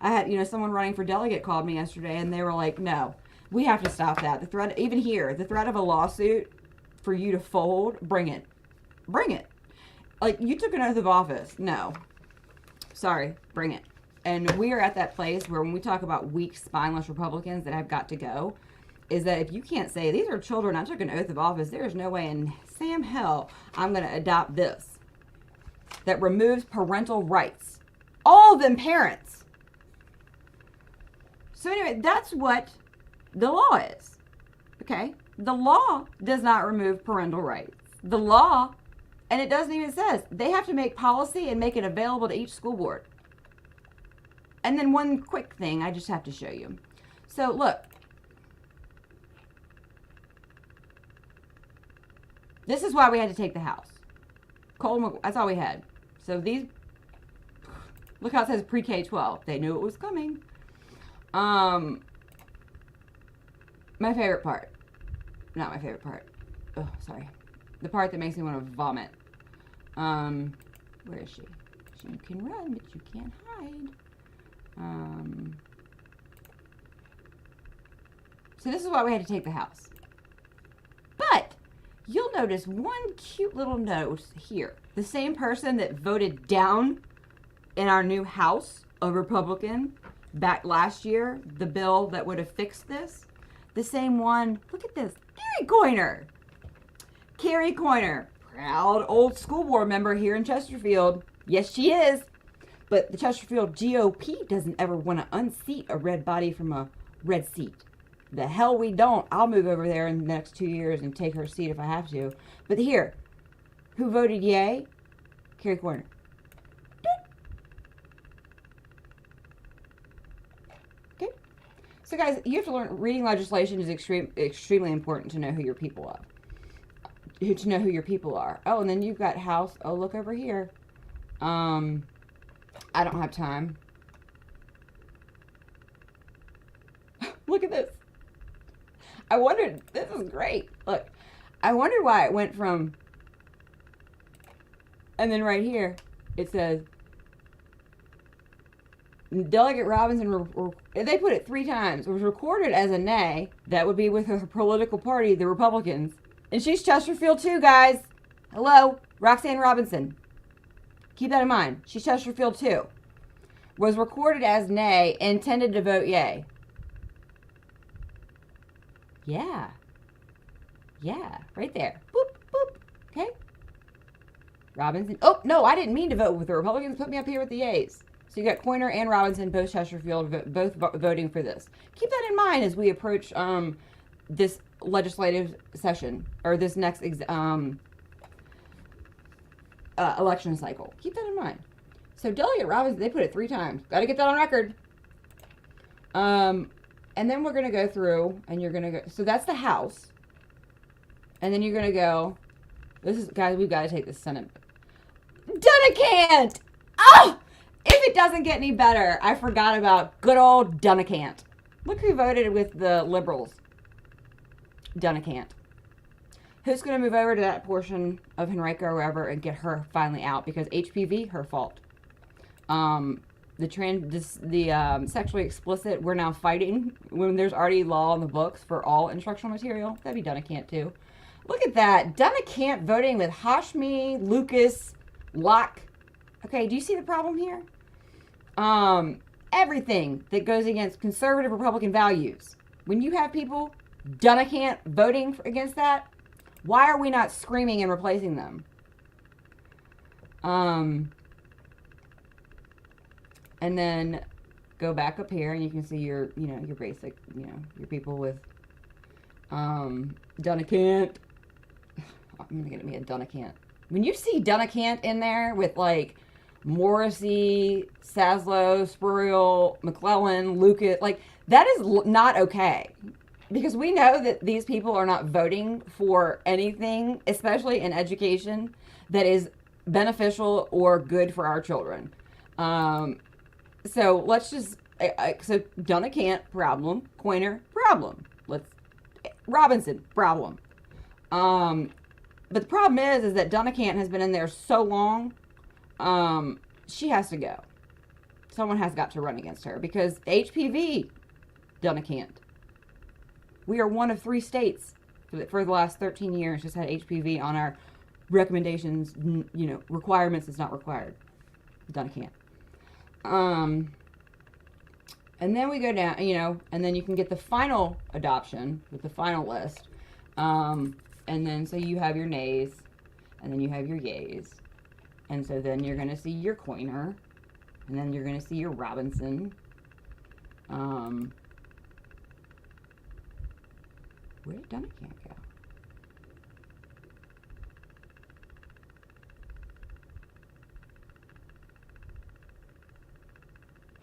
I had, someone running for delegate called me yesterday and they were like, no, we have to stop that. The threat, even here, the threat of a lawsuit for you to fold, bring it. Bring it. Like, you took an oath of office. No. Sorry, bring it. And we are at that place where when we talk about weak, spineless Republicans that have got to go, is that if you can't say, these are children, I took an oath of office, there is no way in Sam hell I'm going to adopt this that removes parental rights. All of them parents. So anyway, that's what the law is. Okay? The law does not remove parental rights. The law, and it doesn't even say, they have to make policy and make it available to each school board. And then one quick thing I just have to show you. So look. This is why we had to take the House. That's all we had. So these, look how it says pre-K-12. They knew it was coming. My favorite part. Not my favorite part. Oh, sorry. The part that makes me want to vomit. Where is she? You can run, but you can't hide. So this is why we had to take the House. But you'll notice one cute little note here. The same person that voted down in our new House, a Republican, back last year, the bill that would have fixed this. The same one, look at this, Carrie Coiner. Carrie Coiner, proud old school board member here in Chesterfield. Yes, she is. But the Chesterfield GOP doesn't ever want to unseat a red body from a red seat. The hell we don't. I'll move over there in the next 2 years and take her seat if I have to. But here, who voted yay? Carrie Coiner. Okay. So guys, you have to learn reading legislation is extremely important to know who your people are. To know who your people are. Oh, and then you've got House. Oh, look over here. I don't have time. Look at this. I wondered, this is great. Look, I wondered why it went from, and then right here, it says, Delegate Robinson, they put it 3 times. It was recorded as a nay. That would be with her political party, the Republicans. And she's Chesterfield too, guys. Hello, Roxanne Robinson. Keep that in mind. She's Chesterfield too. Was recorded as nay, intended to vote yay. Yeah. Yeah, right there. Boop, boop. Okay. Robinson. Oh, no, I didn't mean to vote with the Republicans. Put me up here with the yays. So you got Coiner and Robinson, both Chesterfield, both voting for this. Keep that in mind as we approach this legislative session, or this next election cycle. Keep that in mind. So Delegate Robinson, they put it 3 times. Got to get that on record. And then we're going to go through, and you're going to go, so that's the House. And then you're going to go, this is, guys, we've got to take this Senate. Dunnacant! Oh! If it doesn't get any better, I forgot about good old Dunnacant. Look who voted with the Liberals. Dunnacant. Who's going to move over to that portion of Henrico or wherever and get her finally out? Because HPV, her fault. The sexually explicit, we're now fighting when there's already law in the books for all instructional material. That'd be Dunnacant too. Look at that. Dunnacant voting with Hashmi, Lucas, Locke. Okay, do you see the problem here? Everything that goes against conservative Republican values. When you have people, Dunnacant, voting against that, why are we not screaming and replacing them? And then go back up here and you can see your, your basic, your people with, Dunnacant. I'm going to get me a Dunnacant. When you see Dunnacant in there with like Morrissey, Saslow, Spurriel, McClellan, Lucas, like that is not okay. because we know that these people are not voting for anything, especially in education, that is beneficial or good for our children. So let's just, so Donna can't, problem. Coiner, problem. Robinson, problem. But the problem is that Donna Can't has been in there so long, she has to go. Someone has got to run against her because HPV, Donna Can't. We are one of 3 states for the last 13 years just had HPV on our recommendations, requirements. It's not required. Donna Can't. And then we go down, and then you can get the final adoption with the final list. And then so you have your nays, and then you have your yays. And so then you're going to see your Coiner, and then you're going to see your Robinson. Where did Donna Can't go?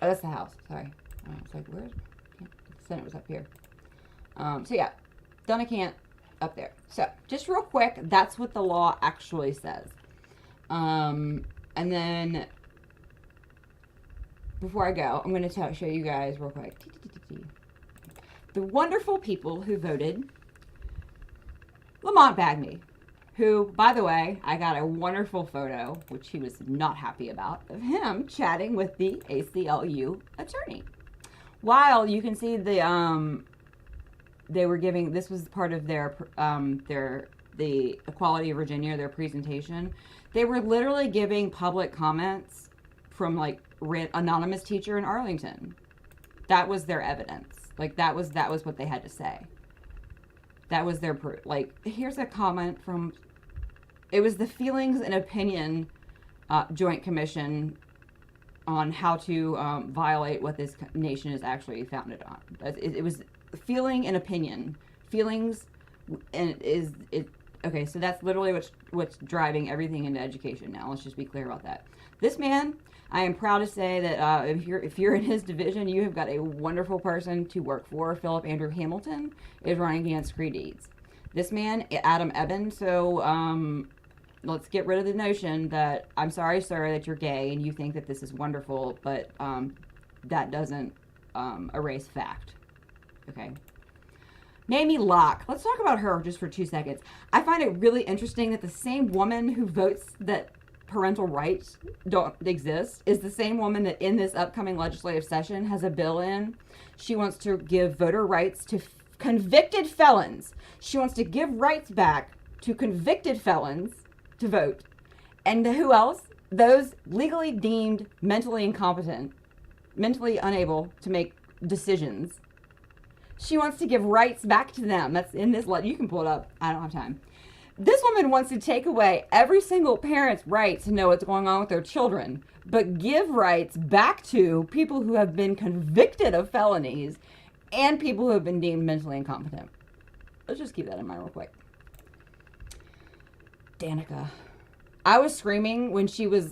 Oh, that's the House. Sorry. It's like, where's the Senate was up here. So yeah, Donna Can't up there. So just real quick, that's what the law actually says. And then before I go, I'm going to show you guys real quick the wonderful people who voted Lamont Bagby, who, by the way, I got a wonderful photo, which he was not happy about, of him chatting with the ACLU attorney. While you can see they were giving, this was part of the Equality of Virginia, their presentation. They were literally giving public comments from like anonymous teacher in Arlington. That was their evidence. Like that was what they had to say. That was their proof. Like, here's a comment from, it was the Feelings and Opinion Joint Commission on how to violate what this nation is actually founded on. It was feeling and opinion. Feelings and okay, so that's literally what's driving everything into education now. Let's just be clear about that. This man, I am proud to say that if you're in his division, you have got a wonderful person to work for. Philip Andrew Hamilton is running against Creed Eads. This man, Adam Eben, so let's get rid of the notion that, I'm sorry, sir, that you're gay and you think that this is wonderful, but that doesn't erase fact. Okay. Mamie Locke. Let's talk about her just for 2 seconds. I find it really interesting that the same woman who votes that parental rights don't exist is the same woman that in this upcoming legislative session has a bill in. She wants to give voter rights to convicted felons. She wants to give rights back to convicted felons to vote. And who else? Those legally deemed mentally incompetent, mentally unable to make decisions. She wants to give rights back to them. That's in this letter. You can pull it up. I don't have time. This woman wants to take away every single parent's right to know what's going on with their children, but give rights back to people who have been convicted of felonies and people who have been deemed mentally incompetent. Let's just keep that in mind real quick. Danica. I was screaming when she was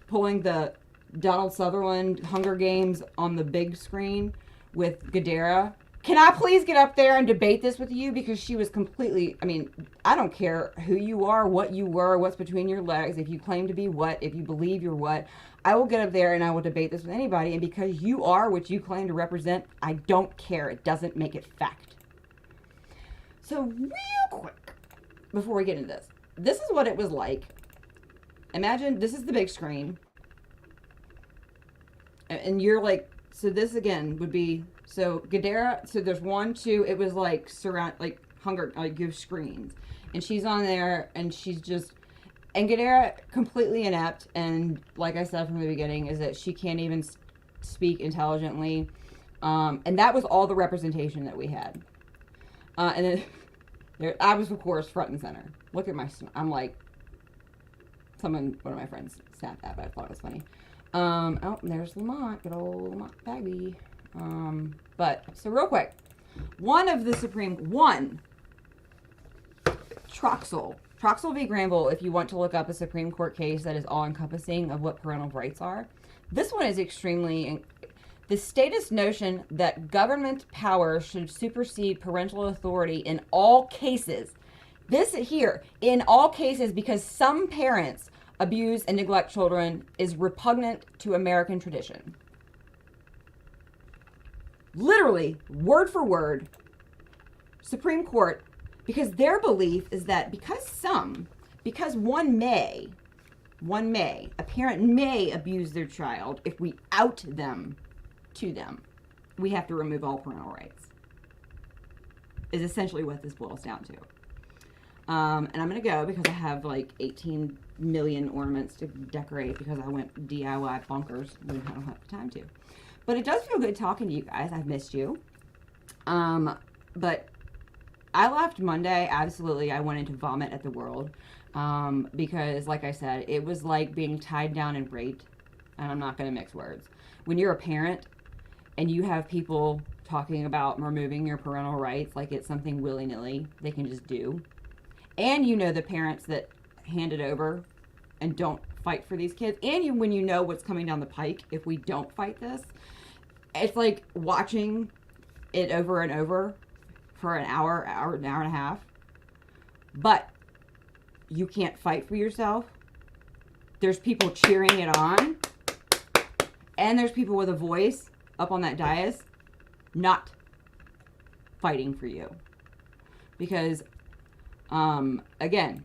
pulling the Donald Sutherland Hunger Games on the big screen with Gadara. Can I please get up there and debate this with you? Because she was completely, I don't care who you are, what you were, what's between your legs, if you claim to be what, if you believe you're what. I will get up there and I will debate this with anybody. And because you are what you claim to represent, I don't care. It doesn't make it fact. So real quick, before we get into this, this is what it was like. Imagine this is the big screen. And you're like, so this again would be, so Gadara, so there's 1, 2, it was like hunger, like give screens. And she's on there and she's just, and Gadara completely inept. And like I said from the beginning, is that she can't even speak intelligently. And that was all the representation that we had. And then I was, of course, front and center. Look at I'm like, one of my friends snapped that, but I thought it was funny. Oh, there's Lamont, good old Lamont Bagby. But, so real quick, Troxel v. Granville, if you want to look up a Supreme Court case that is all-encompassing of what parental rights are. This one is extremely, The statist notion that government power should supersede parental authority in all cases. This here, in all cases, because some parents abuse and neglect children, is repugnant to American tradition. Literally, word for word, Supreme Court, because their belief is that because one may, a parent may abuse their child if we out them to them, we have to remove all parental rights, is essentially what this boils down to. And I'm going to go because I have like 18 million ornaments to decorate because I went DIY bonkers when I don't have the time to. But it does feel good talking to you guys. I've missed you. But I left Monday, absolutely, I wanted to vomit at the world. Because, like I said, it was like being tied down and raped. And I'm not going to mix words. When you're a parent and you have people talking about removing your parental rights like it's something willy-nilly they can just do. And you know the parents that hand it over and don't fight for these kids. And when you know what's coming down the pike if we don't fight this. It's like watching it over and over for an hour and a half. But you can't fight for yourself. There's people cheering it on. And there's people with a voice up on that dais not fighting for you. Because, again,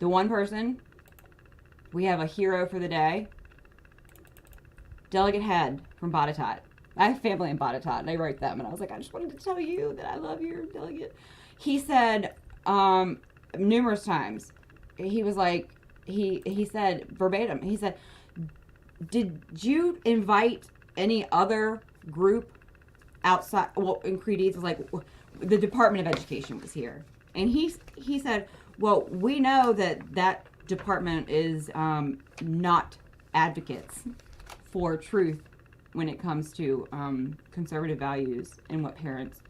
the one person, we have a hero for the day, Delegate Head from Botetourt. I have family in Botetourt, and I write them, and I was like, I just wanted to tell you that I love your delegate. He said, numerous times, he was like, he said verbatim, he said, did you invite any other group outside? Well, in Creedie's was like, the Department of Education was here. And he said, well, we know that department is not advocates for truth when it comes to conservative values and what parents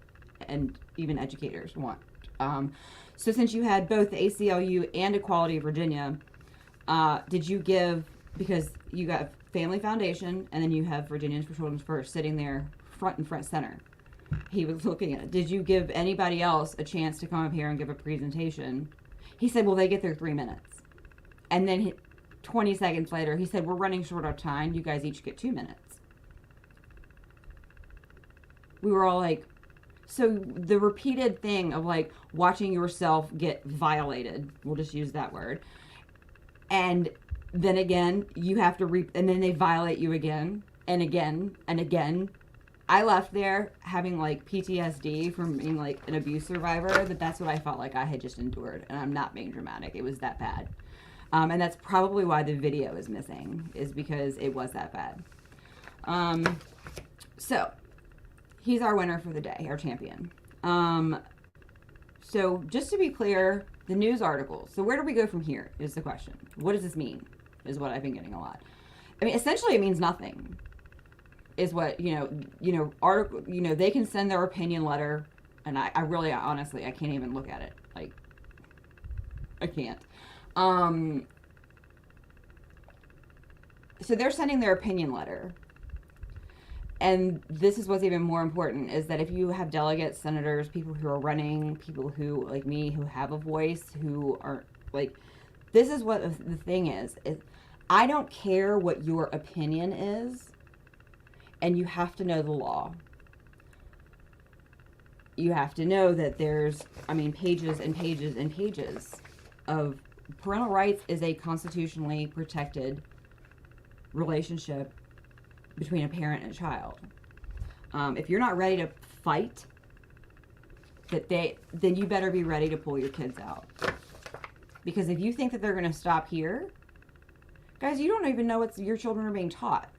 and even educators want. So since you had both the ACLU and Equality of Virginia, did you give, because you got Family Foundation and then you have Virginians for Children First sitting there front and center. He was looking at it. Did you give anybody else a chance to come up here and give a presentation? He said, well, they get their 3 minutes. And then 20 seconds later, he said, we're running short of time. You guys each get 2 minutes. We were all like, so the repeated thing of like watching yourself get violated, we'll just use that word. And then again, you have to and then they violate you again and again and again. I left there having like PTSD from being like an abuse survivor, that's what I felt like I had just endured. And I'm not being dramatic. It was that bad. And that's probably why the video is missing, is because it was that bad. So he's our winner for the day, our champion. So just to be clear, the news articles. So where do we go from here is the question. What does this mean is what I've been getting a lot. I mean, essentially it means nothing is what, article, they can send their opinion letter. And I really, honestly, I can't even look at it. Like, I can't. So they're sending their opinion letter. And this is what's even more important, is that if you have delegates, senators, people who are running, people who, like me, who have a voice, who are, like, this is what the thing is I don't care what your opinion is, and you have to know the law. You have to know that there's, pages and pages and pages of parental rights is a constitutionally protected relationship between a parent and a child. If you're not ready to fight, then you better be ready to pull your kids out. Because if you think that they're going to stop here, guys, you don't even know what your children are being taught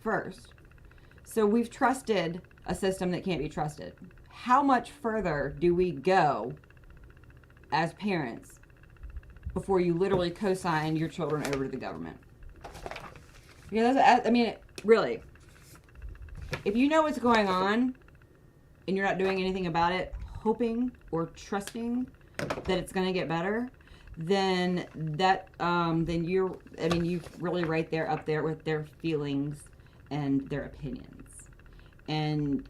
first. So we've trusted a system that can't be trusted. How much further do we go as parents before you literally co-sign your children over to the government? Because really, if you know what's going on and you're not doing anything about it, hoping or trusting that it's going to get better, then you're, you really right there up there with their feelings and their opinions. And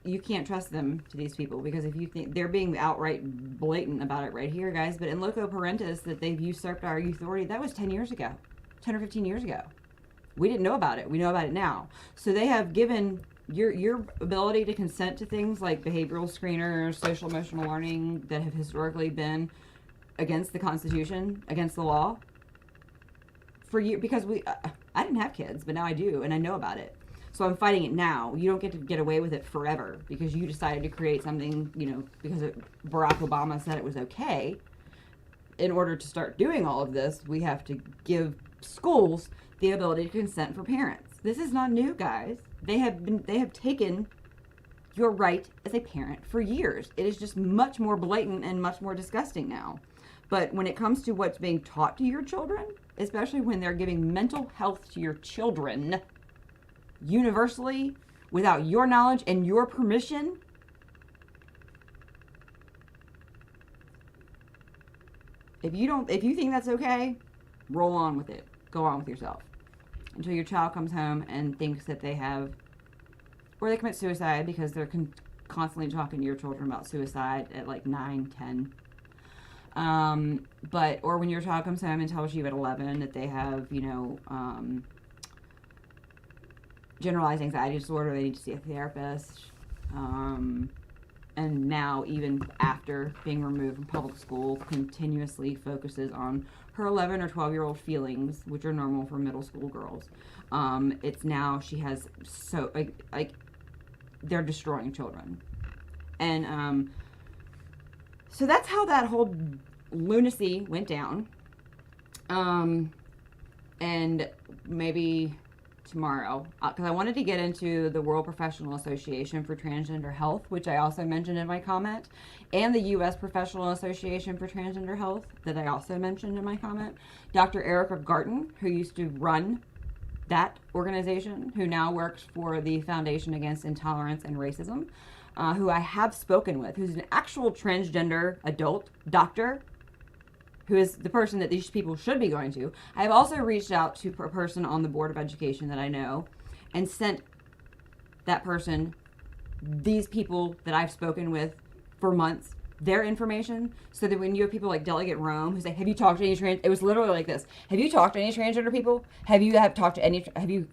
you can't trust them to these people, because if you think they're being outright blatant about it right here, guys, but in loco parentis, that they've usurped our authority, that was 10 years ago, 10 or 15 years ago. We didn't know about it. We know about it now. So they have given your ability to consent to things like behavioral screeners, social emotional learning, that have historically been against the Constitution, against the law for years, because I didn't have kids, but now I do, and I know about it. So I'm fighting it now. You don't get to get away with it forever because you decided to create something, because Barack Obama said it was okay. In order to start doing all of this, we have to give schools the ability to consent for parents. This is not new, guys. They have taken your right as a parent for years. It is just much more blatant and much more disgusting now. But when it comes to what's being taught to your children, especially when they're giving mental health to your children universally without your knowledge and your permission, if you think that's okay, roll on with it. Go on with yourself until your child comes home and thinks that they have, or they commit suicide because they're constantly talking to your children about suicide at like 9, 10. Or when your child comes home and tells you at 11 that they have, generalized anxiety disorder, they need to see a therapist. And now, even after being removed from public school, continuously focuses on her 11 or 12-year-old feelings, which are normal for middle school girls. It's now she has they're destroying children. And so that's how that whole lunacy went down. And maybe tomorrow, because I wanted to get into the World Professional Association for Transgender Health, which I also mentioned in my comment, and the U.S. Professional Association for Transgender Health, that I also mentioned in my comment. Dr. Erica Garten, who used to run that organization, who now works for the Foundation Against Intolerance and Racism, who I have spoken with, who's an actual transgender adult doctor, who is the person that these people should be going to. I have also reached out to a person on the Board of Education that I know and sent that person, these people that I've spoken with for months, their information, so that when you have people like Delegate Rome who say, have you talked to any it was literally like this, have you talked to any transgender people? Have you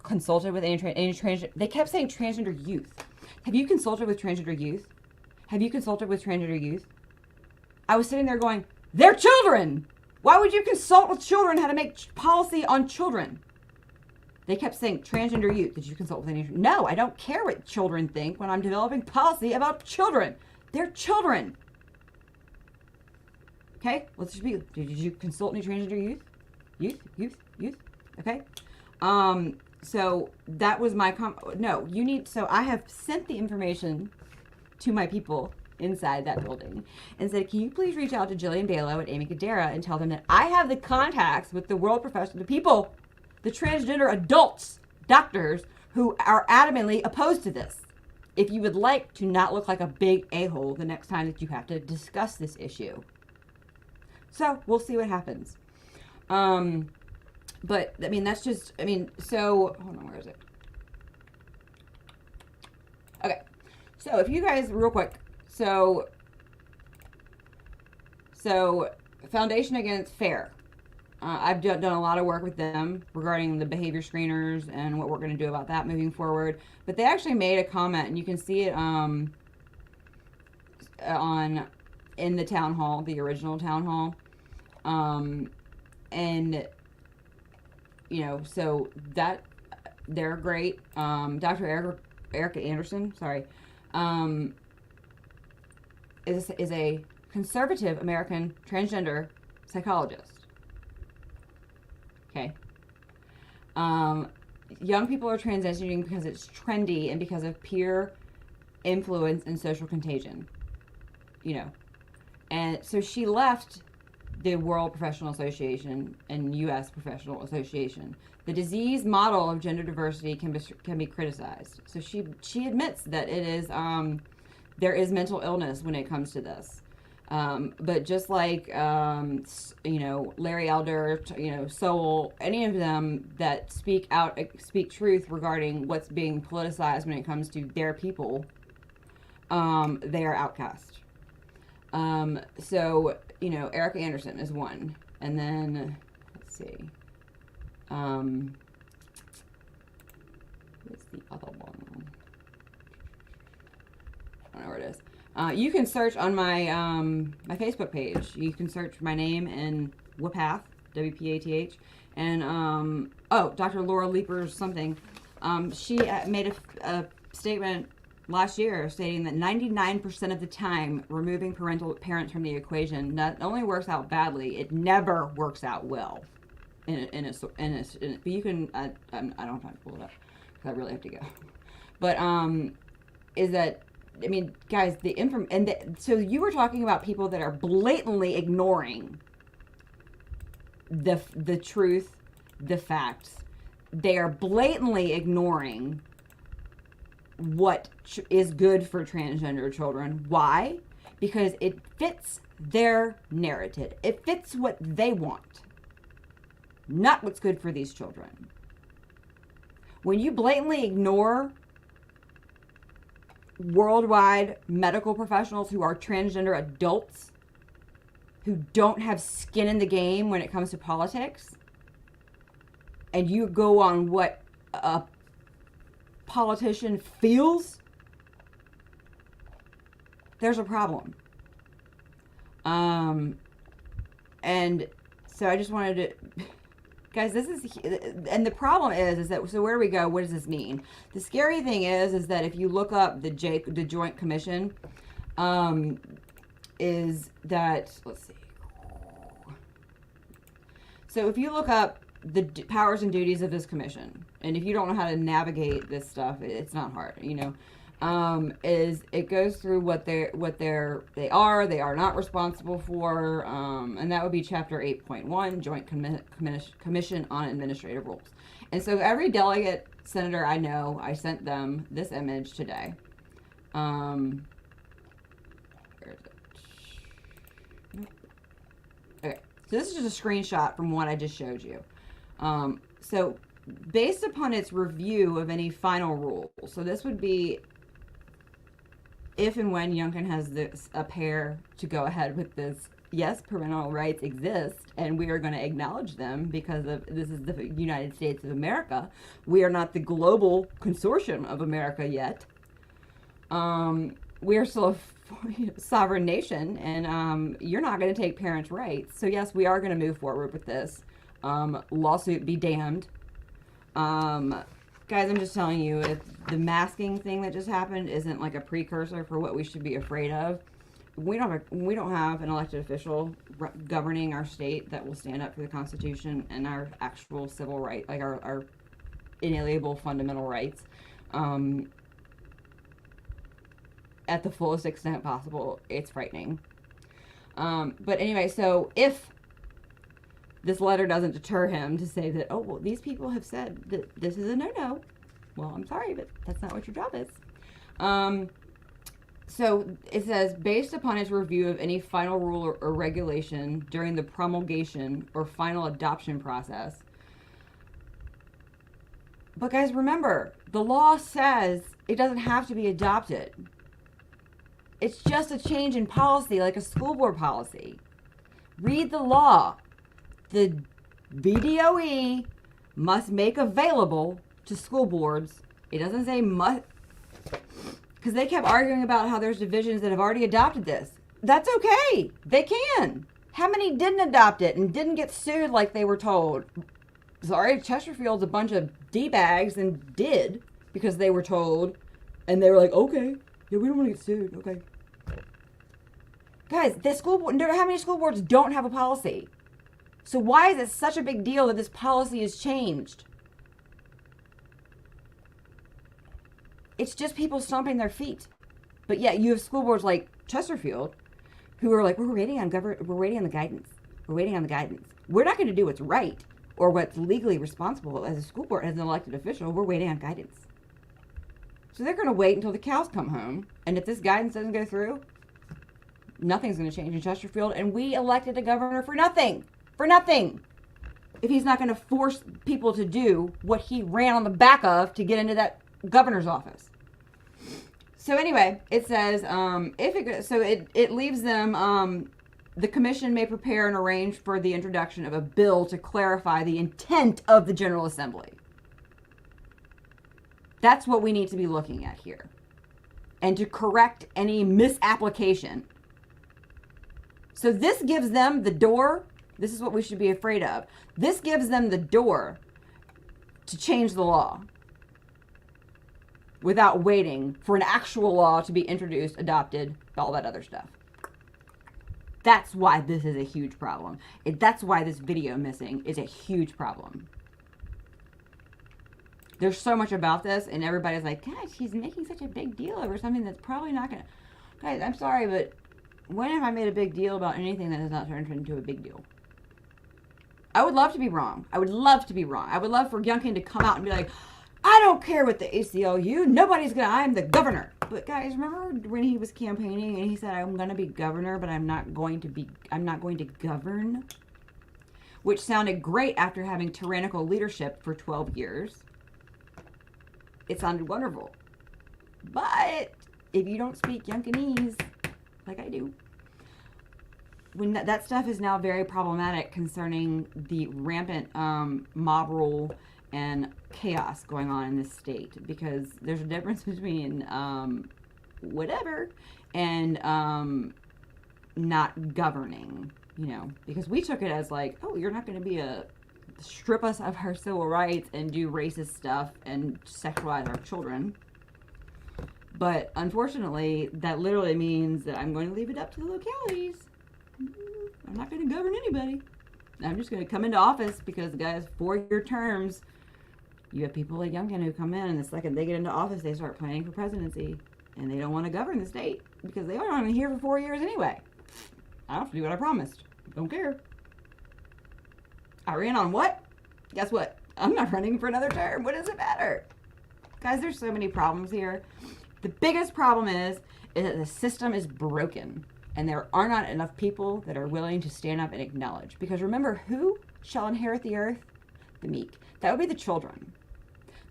consulted with any transgender? They kept saying transgender youth. Have you consulted with transgender youth? Have you consulted with transgender youth? I was sitting there going, they're children! Why would you consult with children how to make policy on children? They kept saying, transgender youth. Did you consult with any? No, I don't care what children think when I'm developing policy about children. They're children. Okay? Let's just be, did you consult any transgender youth? Youth? Okay? So that was my so I have sent the information to my people inside that building and said, can you please reach out to Jillian Balo and Amy Kadera and tell them that I have the contacts with the world professional, the people, the transgender adults, doctors, who are adamantly opposed to this. If you would like to not look like a big a-hole the next time that you have to discuss this issue. So we'll see what happens. But I mean, that's just, so hold on, where is it? Okay. So if you guys, real quick, So Foundation Against Fair. I've done a lot of work with them regarding the behavior screeners and what we're going to do about that moving forward. But they actually made a comment, and you can see it in the town hall, the original town hall. So that they're great. Dr. Erica Anderson, is a conservative American transgender psychologist. Okay. Young people are transitioning because it's trendy and because of peer influence and social contagion. And so she left the World Professional Association and U.S. Professional Association. The disease model of gender diversity can be criticized. So she admits that it is there is mental illness when it comes to this. But just like, you know, Larry Elder, you know, Sowell, any of them that speak truth regarding what's being politicized when it comes to their people, they are outcast. So, you know, Eric Anderson is one. And then, let's see. What's the other one? I don't know where it is. You can search on my my Facebook page. You can search my name and WPATH, WPATH, and Dr. Laura Leapers something. She made a statement last year stating that 99% of the time removing parents from the equation not only works out badly, it never works out well. But you can I don't have time to pull it up because I really have to go. But is that, I mean, guys, so you were talking about people that are blatantly ignoring the truth, the facts. They are blatantly ignoring what is good for transgender children. Why? Because it fits their narrative. It fits what they want, not what's good for these children. When you blatantly ignore worldwide medical professionals who are transgender adults who don't have skin in the game when it comes to politics, and you go on what a politician feels, there's a problem. And so I just wanted to, guys, this is, and the problem is that, so where do we go? What does this mean? The scary thing is that if you look up the Joint Commission, is that, let's see. So if you look up the powers and duties of this commission, and if you don't know how to navigate this stuff, it's not hard, you know. Is it goes through what they are not responsible for, and that would be Chapter 8.1, Joint Commission on Administrative Rules. And so every delegate, senator I know, I sent them this image today. Where is it? Okay, so this is just a screenshot from what I just showed you. So based upon its review of any final rule, so this would be if and when Youngkin has a pair to go ahead with this. Yes, parental rights exist, and we are going to acknowledge them because this is the United States of America. We are not the global consortium of America yet. We are still a sovereign nation, and you're not going to take parents' rights. So yes, we are going to move forward with this. Lawsuit be damned. Guys, I'm just telling you, if the masking thing that just happened isn't like a precursor for what we should be afraid of, we don't have an elected official governing our state that will stand up for the Constitution and our actual civil right, like our inalienable fundamental rights, at the fullest extent possible. It's frightening. But anyway, so if this letter doesn't deter him to say that, oh, well, these people have said that this is a no-no. Well, I'm sorry, but that's not what your job is. So it says, based upon its review of any final rule or regulation during the promulgation or final adoption process. But guys, remember, the law says it doesn't have to be adopted. It's just a change in policy, like a school board policy. Read the law. The VDOE must make available to school boards. It doesn't say must, because they kept arguing about how there's divisions that have already adopted this. That's okay. They can. How many didn't adopt it and didn't get sued like they were told? Sorry, Chesterfield's a bunch of D-bags and did because they were told, and they were like, okay, yeah, we don't want to get sued. Okay. Guys, the school board, how many school boards don't have a policy? So why is it such a big deal that this policy is changed? It's just people stomping their feet. But yet you have school boards like Chesterfield who are like, we're waiting on the guidance. We're waiting on the guidance. We're not going to do what's right or what's legally responsible as a school board, as an elected official. We're waiting on guidance. So they're going to wait until the cows come home. And if this guidance doesn't go through, Nothing's going to change in Chesterfield, and we elected a governor for nothing. For nothing. If he's not going to force people to do what he ran on the back of to get into that governor's office. So anyway, it says, it leaves them, the commission may prepare and arrange for the introduction of a bill to clarify the intent of the General Assembly. That's what we need to be looking at here. And to correct any misapplication. So this gives them the door. This is what we should be afraid of. This gives them the door to change the law without waiting for an actual law to be introduced, adopted, all that other stuff. That's why this is a huge problem. That's why this video missing is a huge problem. There's so much about this, and everybody's like, gosh, he's making such a big deal over something that's probably not going to... Guys, I'm sorry, but when have I made a big deal about anything that has not turned into a big deal? I would love to be wrong. I would love to be wrong. I would love for Youngkin to come out and be like, I don't care what the ACLU, nobody's going to, I'm the governor. But guys, remember when he was campaigning and he said, I'm going to be governor, but I'm not going to govern? Which sounded great after having tyrannical leadership for 12 years. It sounded wonderful. But if you don't speak Youngkinese, like I do, when that stuff is now very problematic concerning the rampant mob rule and chaos going on in this state, because there's a difference between whatever and not governing, you know, because we took it as like, oh, you're not going to strip us of our civil rights and do racist stuff and sexualize our children. But unfortunately, that literally means that I'm going to leave it up to the localities. I'm not going to govern anybody. I'm just going to come into office because, guys, 4-year terms, you have people like Youngkin who come in, and the second they get into office, they start planning for presidency. And they don't want to govern the state because they aren't even here for 4 years anyway. I don't have to do what I promised. Don't care. I ran on what? Guess what? I'm not running for another term. What does it matter? Guys, there's so many problems here. The biggest problem is that the system is broken. And there are not enough people that are willing to stand up and acknowledge. Because remember, who shall inherit the earth? The meek. That would be the children.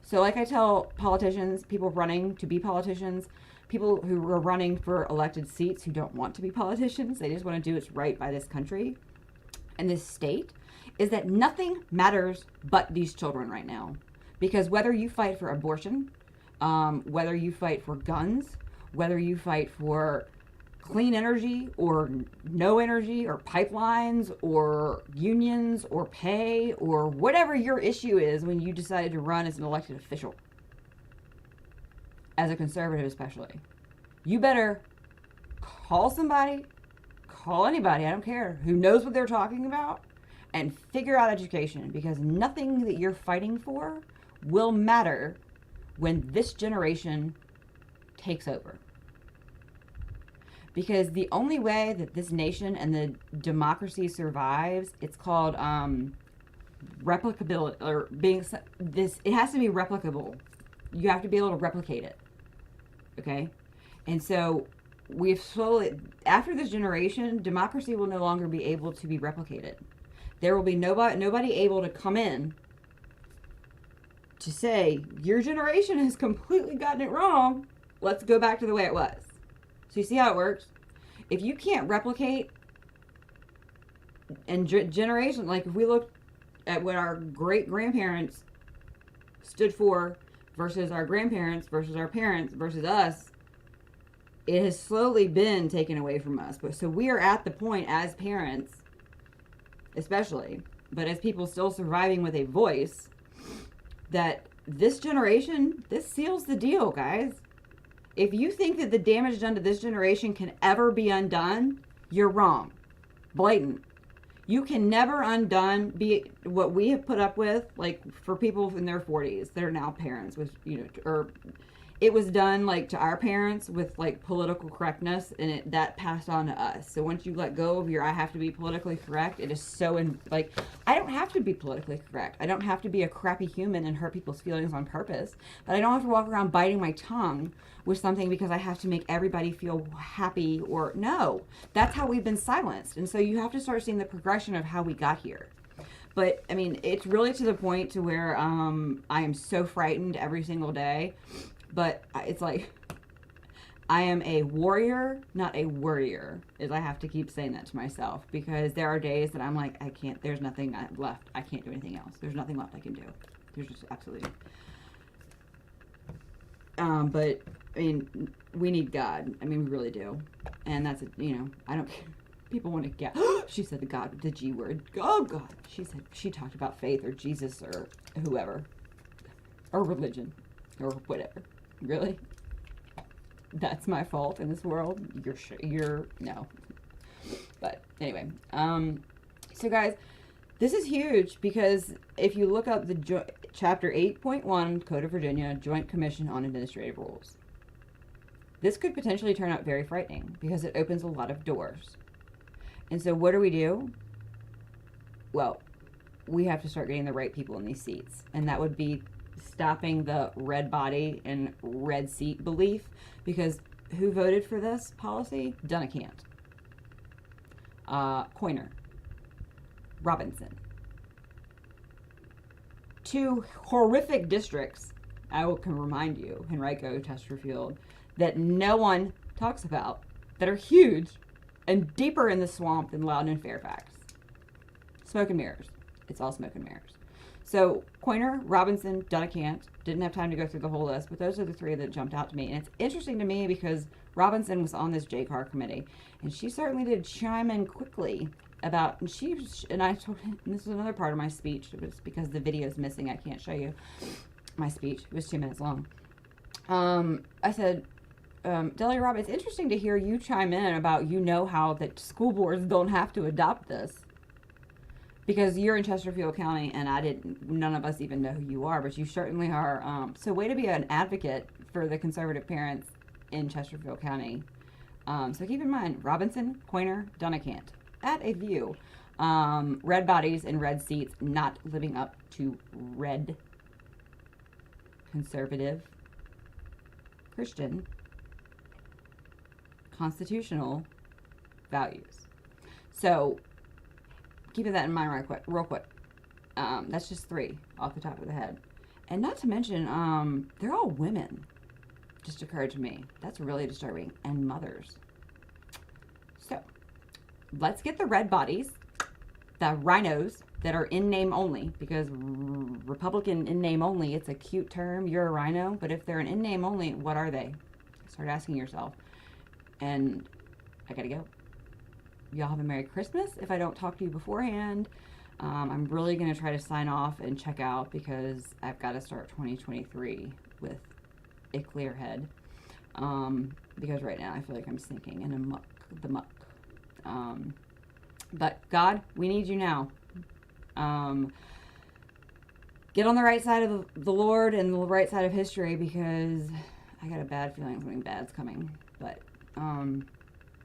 So like I tell politicians, people running to be politicians, people who are running for elected seats who don't want to be politicians, they just want to do what's right by this country and this state, is that nothing matters but these children right now. Because whether you fight for abortion, whether you fight for guns, whether you fight for clean energy or no energy or pipelines or unions or pay or whatever your issue is when you decided to run as an elected official, as a conservative especially, you better call somebody, call anybody, I don't care, who knows what they're talking about, and figure out education, because nothing that you're fighting for will matter when this generation takes over. Because the only way that this nation and the democracy survives, it's called replicability, or being this. It has to be replicable. You have to be able to replicate it. Okay, and so we've slowly, after this generation, democracy will no longer be able to be replicated. There will be nobody able to come in to say your generation has completely gotten it wrong. Let's go back to the way it was. So you see how it works? If you can't replicate and generation, like if we look at what our great-grandparents stood for versus our grandparents versus our parents versus us, it has slowly been taken away from us. But so we are at the point as parents, especially, but as people still surviving with a voice, that this generation, this seals the deal, guys. If you think that the damage done to this generation can ever be undone, you're wrong. Blatant. You can never undone what we have put up with, like for people in their 40s that are now parents with, you know, or it was done like to our parents with like political correctness, and that passed on to us. So once you let go of your I have to be politically correct, it is so like I don't have to be politically correct. I don't have to be a crappy human and hurt people's feelings on purpose. But I don't have to walk around biting my tongue with something because I have to make everybody feel happy. Or no, that's how we've been silenced. And so you have to start seeing the progression of how we got here. But I mean, it's really to the point to where I am so frightened every single day. But it's like, I am a warrior, not a worrier, is I have to keep saying that to myself. Because there are days that I'm like, I can't, there's nothing left. I can't do anything else. There's nothing left I can do. There's just absolutely. But, I mean, we need God. I mean, we really do. And that's, you know, I don't care. People want to get, she said the G word. Oh, God. She talked about faith or Jesus or whoever. Or religion. Or whatever. Really? That's my fault in this world? No. But anyway, so guys, this is huge because if you look up the Chapter 8.1 Code of Virginia Joint Commission on Administrative Rules, this could potentially turn out very frightening because it opens a lot of doors. And so what do? Well, we have to start getting the right people in these seats, and that would be stopping the red body and red seat belief, because who voted for this policy? Dunnicant, Coiner, Robinson. Two horrific districts, I can remind you, Henrico, Chesterfield, that no one talks about, that are huge and deeper in the swamp than Loudon and Fairfax. Smoke and mirrors. It's all smoke and mirrors. So Coiner, Robinson, Dunnicant, didn't have time to go through the whole list, but those are the three that jumped out to me. And it's interesting to me because Robinson was on this JCAR committee, and she certainly did chime in quickly about, and I told him, and this is another part of my speech, it was because the video is missing, I can't show you my speech, it was 2 minutes long. I said, Delia Robb, it's interesting to hear you chime in about, how that school boards don't have to adopt this. Because you're in Chesterfield County, and none of us even know who you are, but you certainly are. So way to be an advocate for the conservative parents in Chesterfield County. So keep in mind, Robinson, Coiner, Dunnicant. At a view. Red bodies and red seats not living up to red, conservative, Christian, constitutional values. So keeping that in mind real quick. That's just 3 off the top of the head. And not to mention, they're all women. Just occurred to me. That's really disturbing. And mothers. So, let's get the red bodies, the rhinos that are in name only, because Republican in name only, it's a cute term, you're a rhino, but if they're an in name only, what are they? Start asking yourself. And I gotta go. Y'all have a Merry Christmas if I don't talk to you beforehand. I'm really going to try to sign off and check out because I've got to start 2023 with a clear head. Because right now I feel like I'm sinking in the muck. But God, we need you now. Get on the right side of the Lord and the right side of history, because I got a bad feeling something bad's coming. But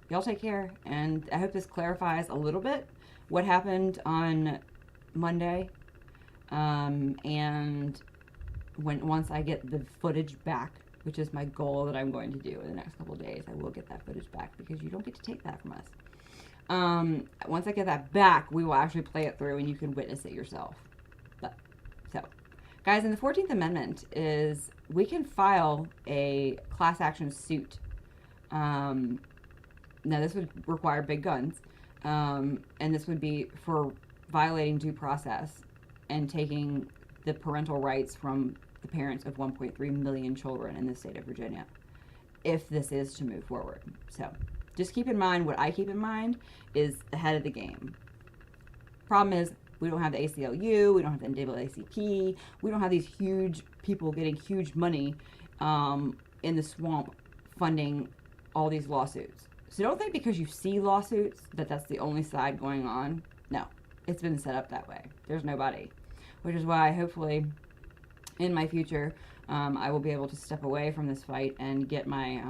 y'all take care, and I hope this clarifies a little bit what happened on Monday. And once I get the footage back, which is my goal that I'm going to do in the next couple of days, I will get that footage back, because you don't get to take that from us. Once I get that back, we will actually play it through and you can witness it yourself. So, guys, in the 14th Amendment is we can file a class action suit. Now, this would require big guns, and this would be for violating due process and taking the parental rights from the parents of 1.3 million children in the state of Virginia, if this is to move forward. So, just keep in mind, what I keep in mind is ahead of the game. Problem is, we don't have the ACLU, we don't have the NAACP, we don't have these huge people getting huge money in the swamp funding all these lawsuits. So don't think because you see lawsuits that that's the only side going on. No, it's been set up that way. There's nobody. Which is why, hopefully, in my future, I will be able to step away from this fight and get my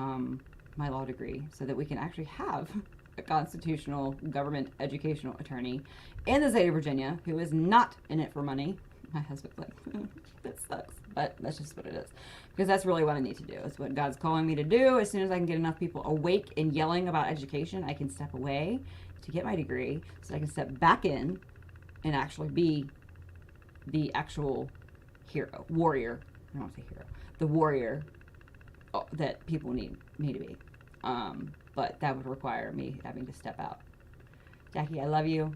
my law degree so that we can actually have a constitutional government educational attorney in the state of Virginia who is not in it for money. My husband's like, that sucks, but that's just what it is. Because that's really what I need to do. It's what God's calling me to do. As soon as I can get enough people awake and yelling about education, I can step away to get my degree so I can step back in and actually be the actual hero, warrior. I don't want to say hero. The warrior that people need me to be. But that would require me having to step out. Jackie, I love you.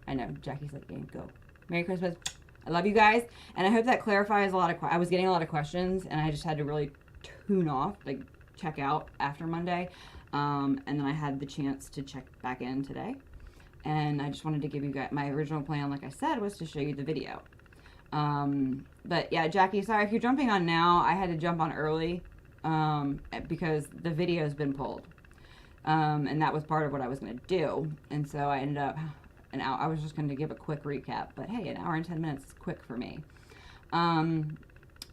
I know, Jackie's like, go. Merry Christmas. I love you guys. And I hope that clarifies a lot of I was getting a lot of questions, and I just had to really tune off, like check out after Monday. And then I had the chance to check back in today. And I just wanted to give you guys, my original plan, like I said, was to show you the video. But yeah, Jackie, sorry if you're jumping on now. I had to jump on early because the video's been pulled. And that was part of what I was going to do. And so I ended up an hour. I was just going to give a quick recap, but hey, an hour and 10 minutes is quick for me.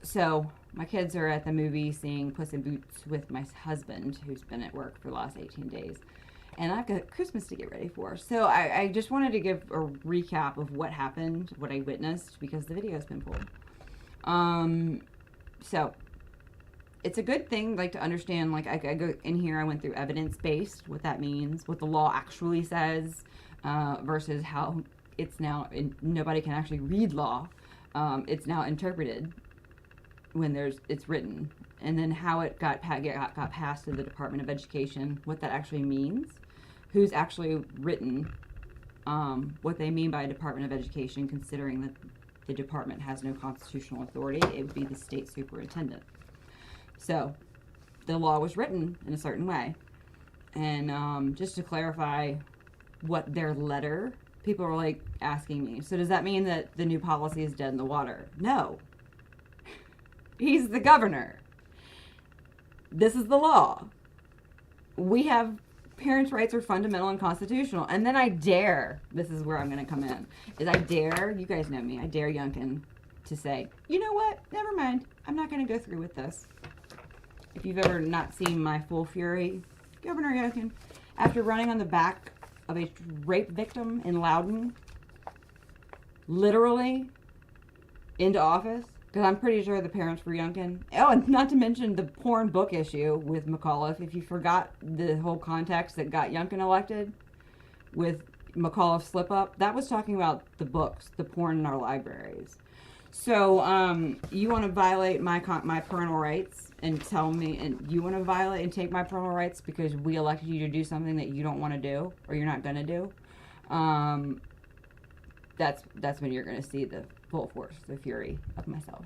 So my kids are at the movie seeing Puss in Boots with my husband, who's been at work for the last 18 days. And I've got Christmas to get ready for. So I just wanted to give a recap of what happened, what I witnessed, because the video's been pulled. So it's a good thing, like, to understand, like, I go in here, I went through evidence-based, what that means, what the law actually says, versus how it's now, nobody can actually read law. It's now interpreted when it's written. And then how it got passed to the Department of Education, what that actually means, who's actually written what they mean by Department of Education, considering that the department has no constitutional authority. It would be the state superintendent. So the law was written in a certain way. And just to clarify what their letter, people are like asking me, so does that mean that the new policy is dead in the water? No. He's the governor. This is the law. We have parents' rights are fundamental and constitutional. And then I dare, this is where I'm going to come in, is I dare, you guys know me, I dare Youngkin to say, you know what, never mind, I'm not going to go through with this. If you've ever not seen my full fury, Governor Youngkin, after running on the back of a rape victim in Loudoun, literally into office, because I'm pretty sure the parents were Youngkin. Oh, and not to mention the porn book issue with McAuliffe. If you forgot the whole context that got Youngkin elected with McAuliffe's slip up, that was talking about the books, the porn in our libraries. So you want to violate my parental rights and tell me, and you want to violate and take my parental rights because we elected you to do something that you don't want to do or you're not going to do. That's when you're going to see the full force, the fury of myself.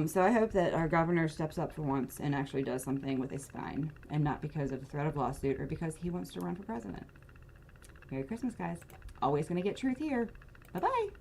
So I hope that our governor steps up for once and actually does something with a spine, and not because of the threat of lawsuit or because he wants to run for president. Merry Christmas, guys. Always going to get truth here. Bye-bye.